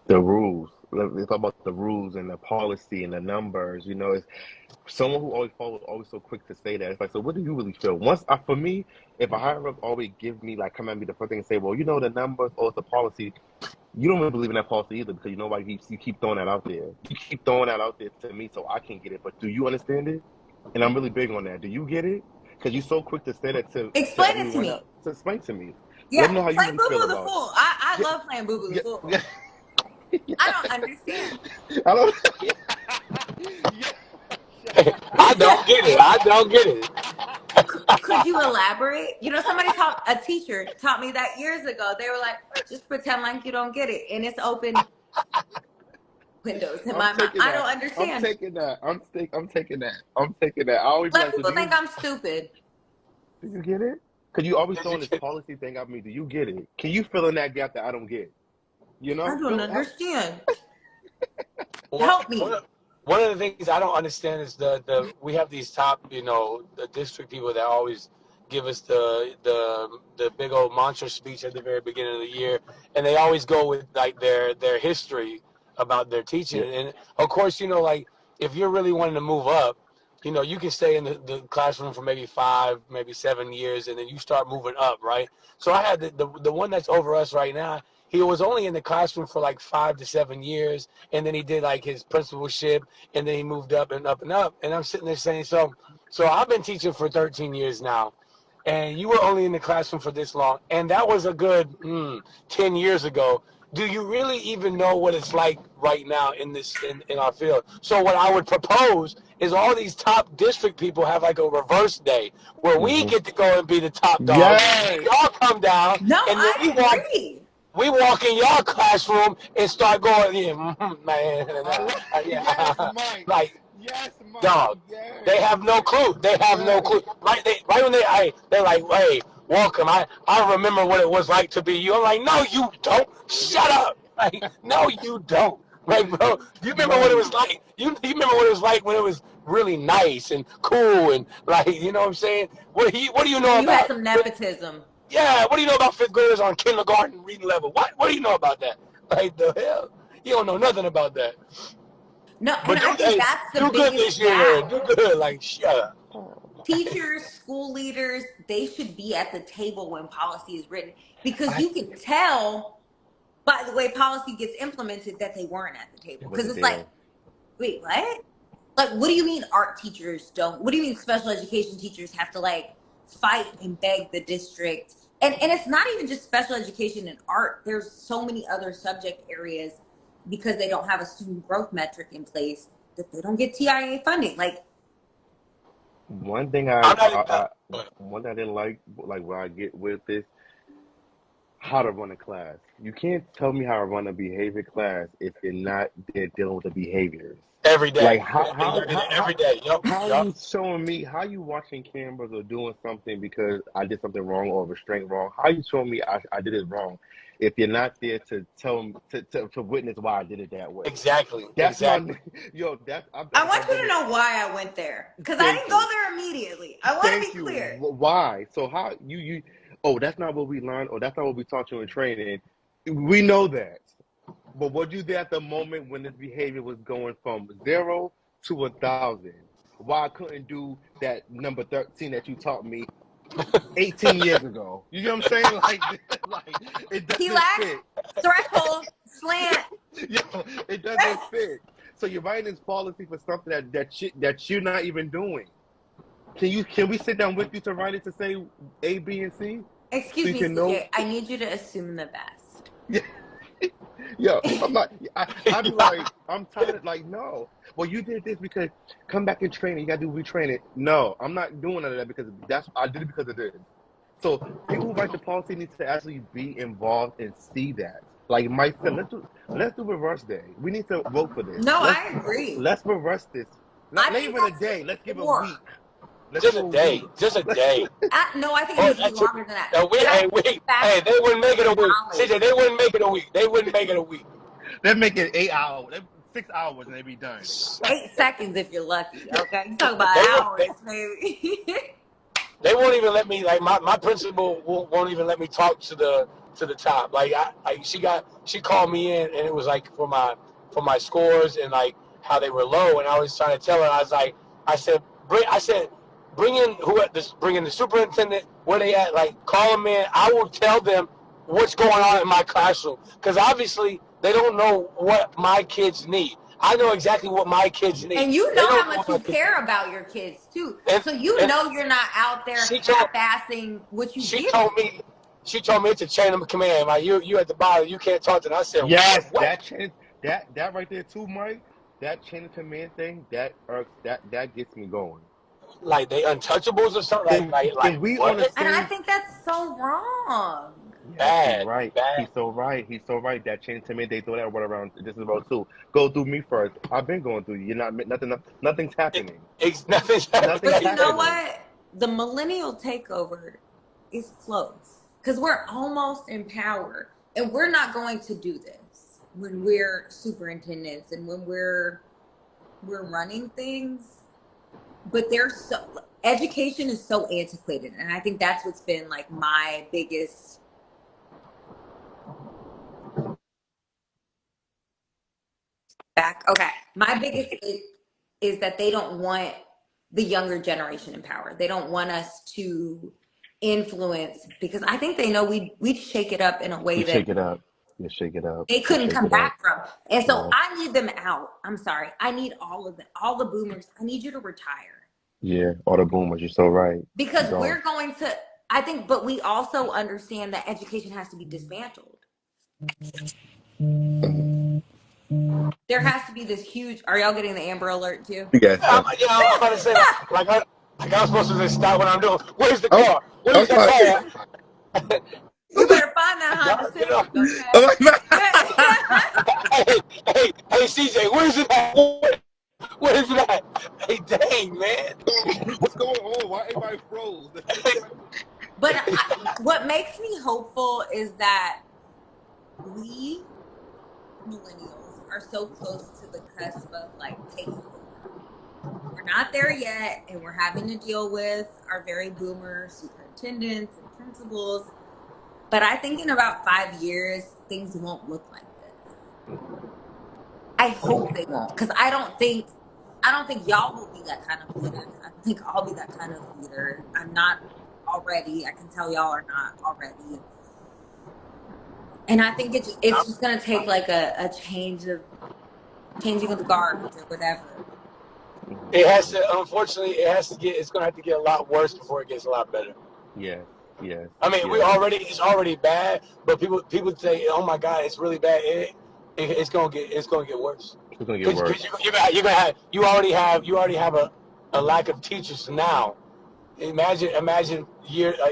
The rules. Let's talk about the rules and the policy and the numbers. You know, it's someone who always follows, always so quick to say that. It's like, so what do you really feel? For me, if a higher up always give me, like, come at me the first thing and say, well, you know, the numbers or it's the policy, you don't really believe in that policy either, because you know why you keep throwing that out there. You keep throwing that out there to me so I can get it. But do you understand it? And I'm really big on that. Do you get it? Because you're so quick to say that to Explain it to everyone me. else. So explain to me. Yeah, Let me know how you play really Boo feel Boo the about Fool. I it. love playing Boo Boo the Yeah, Fool. yeah. I don't understand. I don't. I don't get it. I don't get it. Could you elaborate? You know, a teacher taught me that years ago. They were like, just pretend like you don't get it. And it's open windows in my mind. I don't I'm understand. taking that. I'm taking that. I always be Let like, so people think I'm stupid. do you get it? Because you always throwing this policy thing at me. Do you get it? Can you fill in that gap that I don't get? You know? I don't understand. Well, Help me. one of the things I don't understand is we have these top, you know, the district people that always give us the big old mantra speech at the very beginning of the year, and they always go with like their history about their teaching. Yeah. And of course, you know, like, if you're really wanting to move up, you know, you can stay in the classroom for maybe 5, maybe 7 years, and then you start moving up, right? So I had the one that's over us right now. He was only in the classroom for like 5 to 7 years, and then he did like his principalship, and then he moved up and up and up. And I'm sitting there saying, so I've been teaching for 13 years now, and you were only in the classroom for this long, and that was a good 10 years ago. Do you really even know what it's like right now in our field? So what I would propose is all these top district people have like a reverse day where we get to go and be the top dogs. Yes. Y'all come down, No, and then I agree. we walk in y'all classroom and start going, yeah, man, yeah, Yes, Mike. like, Yes, Mike. dog. Yes. They have no clue. They have no clue. Right when they're like, hey, welcome. I remember what it was like to be you. I'm like, no, you don't. Shut up. Like, no, you don't. Like, bro, you remember what it was like? You remember what it was like when it was really nice and cool and, like, you know what I'm saying? What do you know You about? had some nepotism. Yeah, what do you know about 5th graders on kindergarten reading level? What do you know about that? Like, the hell? You don't know nothing about that. No, But and I think that's the do good biggest this year. gap. Do good. Like, shut up. Teachers, school leaders, they should be at the table when policy is written, because you can tell by the way policy gets implemented that they weren't at the table. Because it's like, wait, what? Like, what do you mean art teachers don't? What do you mean special education teachers have to, like, fight and beg the district? And it's not even just special education and art. There's so many other subject areas, because they don't have a student growth metric in place, that they don't get TIA funding. Like, one thing I didn't like what I get with this, how to run a class. You can't tell me how to run a behavior class if you're not there dealing with the behaviors. Every day. Like Every day. Yup. How you showing me? How you watching cameras or doing something because I did something wrong or restraint wrong? How you showing me I did it wrong if you're not there to tell me to witness why I did it that way? Exactly. That's exactly. I want you to know why I went there, because I didn't go there immediately. I want to be clear. Why? So how you? Oh, that's not what we learned, or that's not what we taught you in training. We know that. But were you there at the moment when this behavior was going from 0 to 1,000? Why I couldn't do that number 13 that you taught me 18 years ago. You know what I'm saying? Like it He doesn't lacks fit. threshold, slant. Yo, it doesn't fit. So you're writing this policy for something that you're not even doing. Can we sit down with you to write it to say A, B, and C so Excuse you me, can know? CJ. I need you to assume the best. Yo, I'm not. I be like, I'm tired. Like, no. Well, you did this because come back and train it. You gotta do retrain it. No, I'm not doing none of that because I did it because of this. So people who write the policy need to actually be involved and see that. Like Mike said, let's do reverse day. We need to vote for this. No, Let's I agree. let's reverse this. I Not think even a that's day. Let's give a more. week. Let's Just do a a day. week. Just a day. No, I think it Oh, needs to be that's longer than that. a week. But I Hey, think week. back Hey, they wouldn't make it a week. knowledge. CJ, they wouldn't make it a week. They wouldn't make it a week. Let's make it 8 hours. 6 hours and they be done. 8 seconds if you're lucky. Okay, you talk They about would. hours, baby. They won't even let me. Like my principal won't even let me talk to the top. Like she called me in and it was like for my scores and like how they were low, and I was trying to tell her. I said bring in the superintendent. Where they at? Like call them in. I will tell them what's going on in my classroom because obviously they don't know what my kids need. I know exactly what my kids need. And you They know don't how know much what my you kids care need. about your kids too. And So you and know you're not out there she told half-assing what you she give. told me it's a chain of command. Like you at the bottom, you can't talk to them. I said, Yes, what? that chain, that right there too, Mike. That chain of command thing, that irks, that gets me going. Like they untouchables or something? Like Can we on the what? And I same? think that's so wrong. Yes, he's Bad, right. bad. He's so right. He's so right. That chain of command, they throw that word around. This is about too. Go through me first. I've been going through you. You're not nothing. Nothing's It, happening. it's nothing's happening. Nothing's But you know happening. what? The millennial takeover is close because we're almost in power, and we're not going to do this when we're superintendents and when we're running things. But education is so antiquated, and I think that's what's been like my biggest my biggest is that they don't want the younger generation in power. They don't want us to influence because I think they know we'd shake it up in a way We that shake it up. You shake it up. they You couldn't shake come it up. back from. And so Yeah. I need them out. I'm sorry. I need all of them, all the boomers. I need you to retire. Yeah. All the boomers. You're so right. Because Gone. we're going to, I think, but we also understand that education has to be dismantled. There has to be this huge, are y'all getting the Amber Alert too? Yes. I'm about to say that. Like I'm supposed to just stop what I'm doing. Where's the I'm, car? I'm Where's the like, car? You better find that Honda You know, Civic, I'm like, hey, CJ, where's it at? What is that? Hey, dang, man. what's going on? Why everybody froze? But what makes me hopeful is that we millennials are so close to the cusp of like taking over. We're not there yet, and we're having to deal with our very boomer superintendents and principals. But I think in about 5 years, things won't look like this. I hope they won't, because I don't think y'all will be that kind of leaders. I don't think I'll be that kind of leader. I'm not already. I can tell y'all are not already. And I think it's just gonna take like a changing of the guards or whatever. It has to. Unfortunately, it's gonna have to get a lot worse before it gets a lot better. Yes. Yes. I mean, yes. it's already bad, but people say, "Oh my God, it's really bad." It's gonna get worse. It's gonna get worse. Because you already have a lack of teachers now. Imagine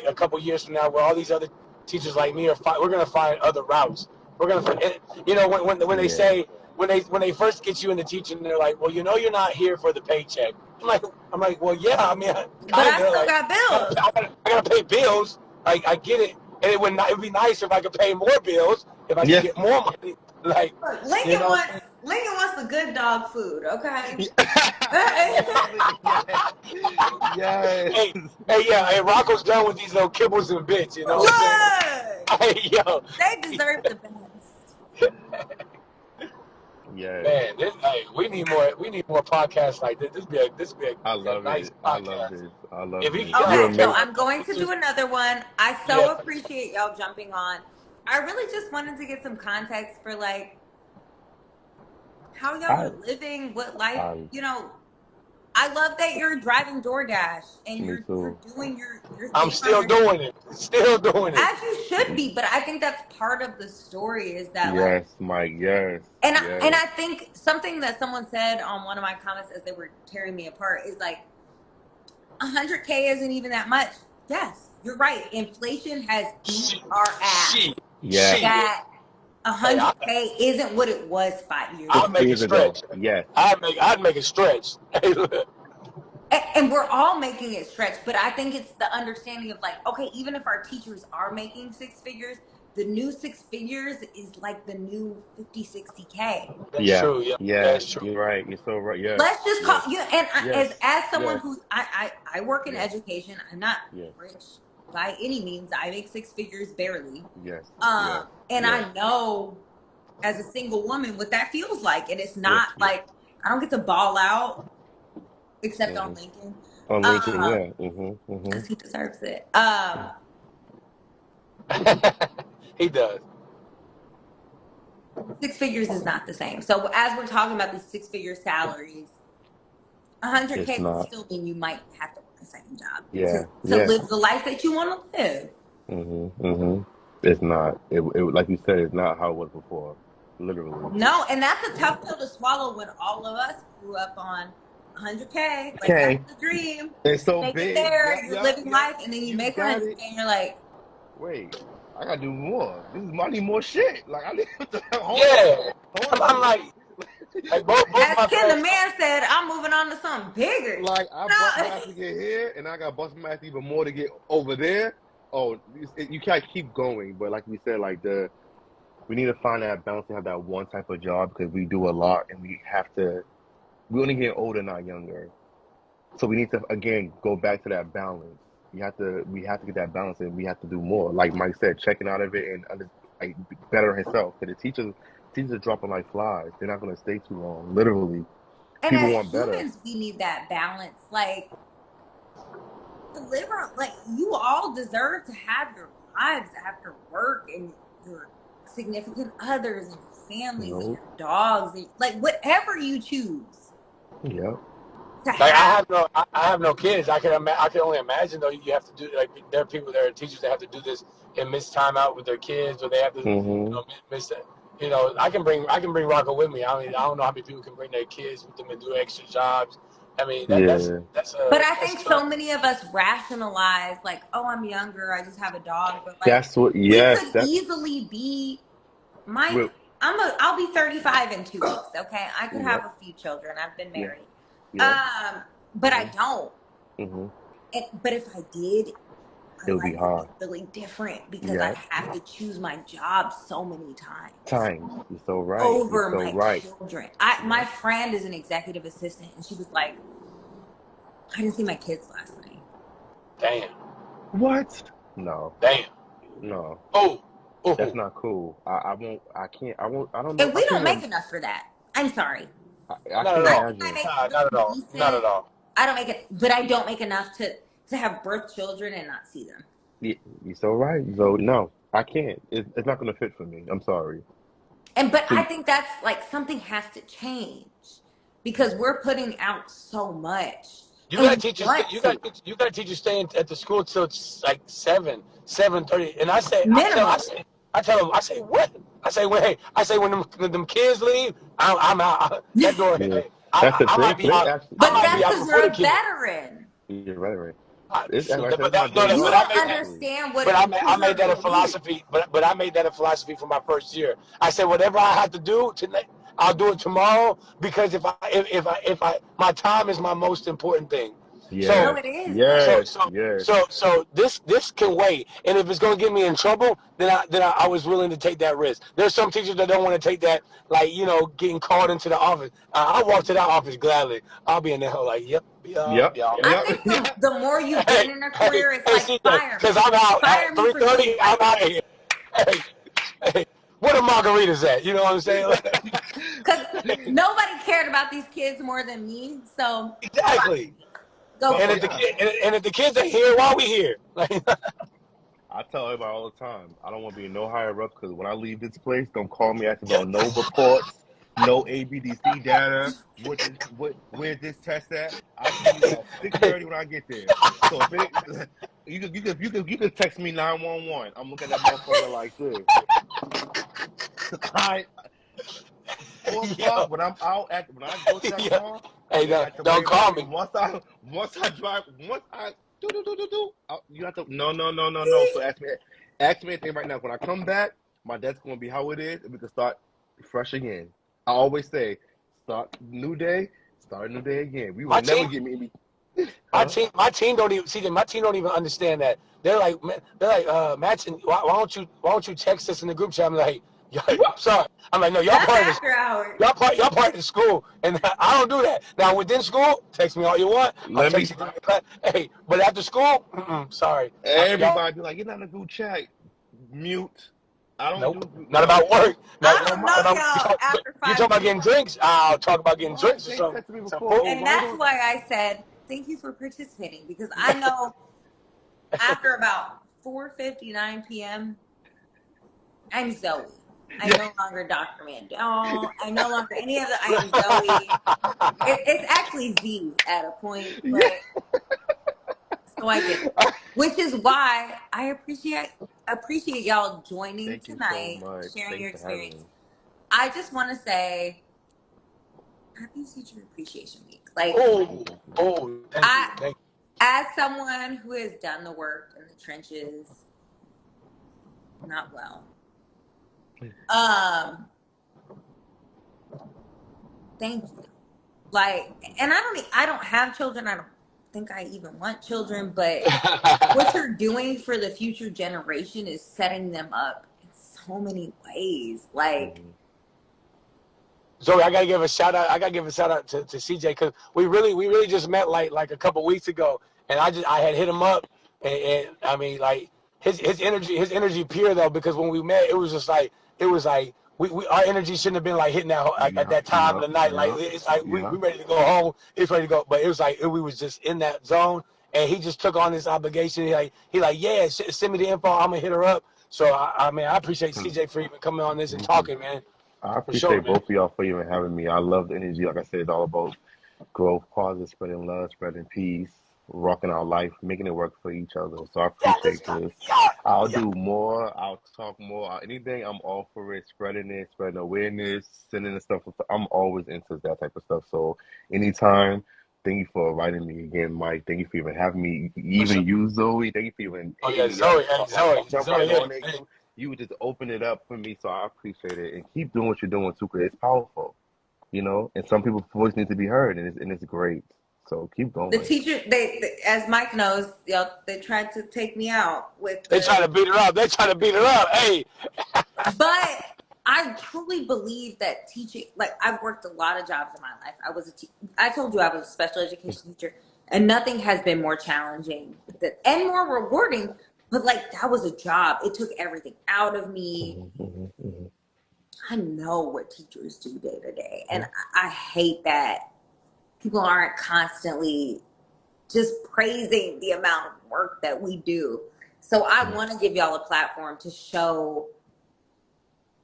a couple years from now where all these other teachers like me we're gonna find other routes. We're gonna find, when they Yeah. say when they first get you into teaching, they're like, well, you're not here for the paycheck. I'm like, well, yeah, I mean, But I still got bills. I gotta pay bills. Like, I get it, and it would be nicer if I could pay more bills, if I could get more money. Like, Look, Lincoln wants the good dog food, okay? Yes. Hey, Rocco's done with these little kibbles and bits, you know what I'm saying? Hey, yo. They deserve the best. Yes. Man, hey, we need more podcasts like this. I Be a love nice it. I love podcast. this. I love If we this. can get You're Okay, like so 10 amazing. more I'm going to do teachers, another one. I yeah. so appreciate y'all jumping on. I really just wanted to get some context for like how y'all I are living, what life, I you know. I love that you're driving DoorDash and me you're too. doing your I'm thing on still your, doing it. Still doing it. as you should be, but I think that's part of the story is that like Yes, Mike. Yes. and Yes. I think something that someone said on one of my comments as they were tearing me apart is like 100K isn't even that much. Yes, you're right. Inflation has beat She, our ass. she, Yeah. she. That Hey, 100K isn't what it was 5 years ago. I'll 6 make it years ago. stretch. Yes. I'd make it stretch. Hey, look. And we're all making it stretch, but I think it's the understanding of like, okay, even if our teachers are making six figures, the new six figures is like the new 50, 60K. That's Yeah. true. Yeah, Yeah. that's true. You're right. You're so right. Yes. Let's just call Yes. you and Yes. as someone Yes. who I work in Yes. education. I'm not Yes. rich by any means. I make six figures barely. Yes. Yes. And Yes. I know as a single woman what that feels like. And it's Yes. not like I don't get to ball out except on Mm-hmm. Lincoln. On LinkedIn, yeah. Mm-hmm. Mm-hmm. Because he deserves it. He does. Six figures is not the same. So as we're talking about these six figure salaries, 100K It's would not. still mean you might have to work a second job Yeah. to Yeah. live the life that you want to live. Mm-hmm. Mm-hmm. It's not. It like you said, it's not how it was before. Literally. No, and that's a tough pill to swallow when all of us grew up on 100K. Like Okay. that's the dream. It's so Make it big. there, Yep. you're Yep. living Yep. life, and then you You make got 100K, it. and you're like, Wait, I gotta do more. This is I need more shit. Like I need to hold Yeah. on. Hold I'm on. like both as my Ken the parents. man said, I'm moving on to something bigger. Like I No. bust my ass to get here, and I got bust my ass even more to get over there. Oh, you can't keep going. But like we said, like we need to find that balance and have that one type of job because we do a lot, and we have to. We only get older, not younger. So we need to again go back to that balance. We have to get that balance, and we have to do more. Like Mike said, checking out of it and like better himself. Because the teachers are dropping like flies. They're not gonna stay too long. Literally, And people as want better. humans, we need that balance. Like, deliver, like, you all deserve to have your lives after work and your significant others and your families and Nope. your dogs, and, like, whatever you choose Yep. to Like have. I have no kids. I can only imagine though. You have to do like there are teachers that have to do this and miss time out with their kids, or they have to Mm-hmm. miss it. I can bring Rocco with me. I mean, I don't know how many people can bring their kids with them and do extra jobs. I mean, Yeah. that's But I that's think tough. so many of us rationalize, like, oh, I'm younger, I just have a dog. But, like, That's what. we Yes. could That. easily be, Well, I'll be 35 in 2 weeks, okay? I could have yep. a few children. I've been Yeah. married. Yeah. But I don't. Mm-hmm. But if I did, It my would be life would hard. be really different because Yeah. I have to choose my job so many times You're so right. over You're so my right. children. My friend is an executive assistant, and she was like, I didn't see my kids last night. Damn. What? No. Damn. No. Oh. That's not cool. I won't. I can't. I won't. I don't know. And we don't make enough for that. I'm sorry. I Not can't at all. I imagine. make Not at all. decent. Not at all. I don't make it, but I don't make enough to have birth children and not see them. You're so right. So no, I can't. It's not gonna fit for me. I'm sorry. But So I think that's like something has to change because we're putting out so much. You And got we teachers. want You to. got teachers staying at the school till it's like 7:30, and I Minimum. say what? I say when them kids leave, I'm out. That door. yeah, Hey, that's the I thing. might be out. Actually, But I might be that's out because before you're the a kids. veteran. you're right. It's Shoot, like I said, but it's my day You but off. I don't made understand what but it I is made that a to believe. philosophy. But I made that a philosophy for my first year. I said whatever I have to do tonight, I'll do it tomorrow because if I my time is my most important thing. No, So Yes. it is. Yes. Yes. so this can wait, and if it's gonna get me in trouble, then I was willing to take that risk. There's some teachers that don't want to take that, like getting called into the office. I walk to that office gladly. I'll be in there like, yep, Yep. y'all. I Yep. think Yeah. the more you've Hey, been in a career, it's hey, like CJ, fire because me. I'm out Fire at me for 3:30. doing I'm right. out of here. Hey, where the margaritas at? You know what I'm saying? Because Nobody cared about these kids more than me. So Exactly. go But for And oh if it. the yeah, kid, and if the kids are here, why we here? Like, I tell everybody all the time, I don't want to be no higher up because when I leave this place, don't call me asking about no reports, no ABDC data. Where's this test at? I see you at 6:30 when I get there. So if it you can text me 911. I'm looking at that motherfucker like this. I 4 o'clock yo, when I go to that yeah. car, Hey, you ain't got to don't worry about call me. me. Once I drive once I do you have to no. So ask me anything right now. When I come back, my desk's gonna be how it is, and we can start fresh again. I always say, start a new day again. We will My never team, get me, my huh? team, my team don't even see. My team don't even understand that. Matching. Why don't you text us in the group chat? I'm like, yo, I'm sorry. I'm like, no, y'all That's part of the after hours. y'all part of the school, and I don't do that. Now within school, text me all you want. I'll Let text me. you during the class. Hey, but after school, sorry, y'all. Everybody be like, you're not in a group chat. Mute. I don't Nope, do not no. about work. I Not, don't My know not about, y'all after you talk 5 about p.m. getting drinks. I'll talk about getting what? drinks or They something. texted me Some before. food. Oh, And why that's don't why I said thank you for participating because I know after about 4:59 p.m. I'm Zoe. I'm yeah. no longer Dr. Mandel. I'm no longer any of the. I am Zoe. It's actually Z at a point, Yeah. but so I get it. Which is why I appreciate y'all joining Thank you so tonight, much. sharing Thanks your for having experience. me. I just want to say happy Teacher Appreciation Week. Like Oh, oh, thank I, you, thank as someone who has done the work in the trenches, not well. Um, Thank you. Like, and I don't have children. I don't think I even want children, but what you. you're doing for the future generation is setting them up in so many ways. Like, Hmm. Zoe, I gotta give a shout out. I gotta give a shout out to CJ because we really just met like a couple weeks ago, and I had hit him up, and I mean like his energy pure though because when we met it was like we our energy shouldn't have been like hitting that like at Yep, that time of yep, the night like yep, it's like we yep. ready to go home, he's ready to go, but it was like we was just in that zone, and he just took on this obligation. He like yeah, send me the info, I'm gonna hit her up. So I mean I appreciate CJ for even coming on this and Thank you. talking, man, I for sure, appreciate man. both of y'all for even having me. I love the energy. Like I said, it's all about growth, positive, spreading love, spreading peace, rocking our life, making it work for each other. So I Yeah, let's appreciate go. this. Yeah, I'll yeah. do more. I'll talk more. Anything, I'm all for it. Spreading awareness, sending the stuff. I'm always into that type of stuff. So anytime, thank you for inviting me again, Mike. Thank you for even having me. For sure. Even you, Zoe. Thank you for even, Oh yeah, hey, Zoe. Hey, like Zoe. jump Zoe. right Hey, on it. hey. You would just open it up for me. So I appreciate it. And keep doing what you're doing too, because it's powerful, and some people's voice needs to be heard, and it's great. So keep the going. teacher, as Mike knows, they tried to take me out with They try the, to beat her up. They try to beat her up. Hey. but I truly believe that teaching, like I've worked a lot of jobs in my life. I told you I was a special education teacher, and nothing has been more challenging and more rewarding. But like that was a job. It took everything out of me. Mhm, mhm, mhm. I know what teachers do day to day, and Yeah. I hate that people aren't constantly just praising the amount of work that we do. So I Mhm, want to give y'all a platform to show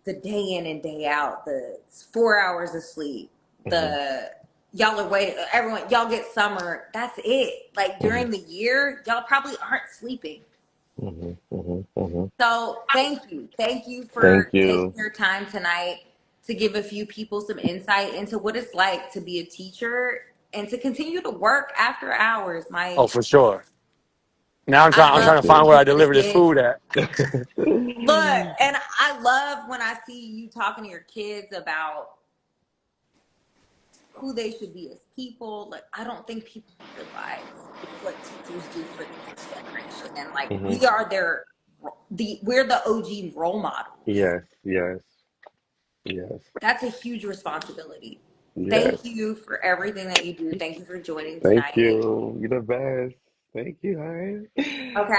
the day in and day out, the 4 hours of sleep, mhm, the y'all are waiting, everyone, y'all get summer. That's it. Like mhm, during the year, y'all probably aren't sleeping. mhm, mhm, mhm. So thank you. Thank you Thank for taking you. your time tonight to give a few people some insight into what it's like to be a teacher and to continue to work after hours, Oh, Mike. for sure. Now I'm trying. I I'm love trying to what find where you I do to deliver this kids. food at. Look, and I love when I see you talking to your kids about who they should be as people. Like, I don't think people realize what teachers do for the next generation. And like, Mhm. we are we're the OG role models. Yes, yes, yes, That's a huge responsibility. yes. Thank you for everything that you do. Thank you for joining Thank tonight. you. You're the best. Thank you, honey.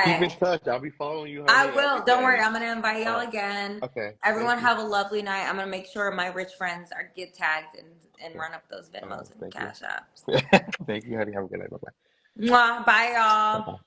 Keep in Okay. touch. I'll be following you, I honey, every will. Don't worry. day. I'm gonna invite All y'all right. again. Okay. Thank Everyone you. have a lovely night. I'm gonna make sure my rich friends are get tagged and Okay. run up those Venmos and Thank you. Cash Apps. Thank you, honey. Have a good night. Bye bye. Mwah. Bye, Bye y'all. bye.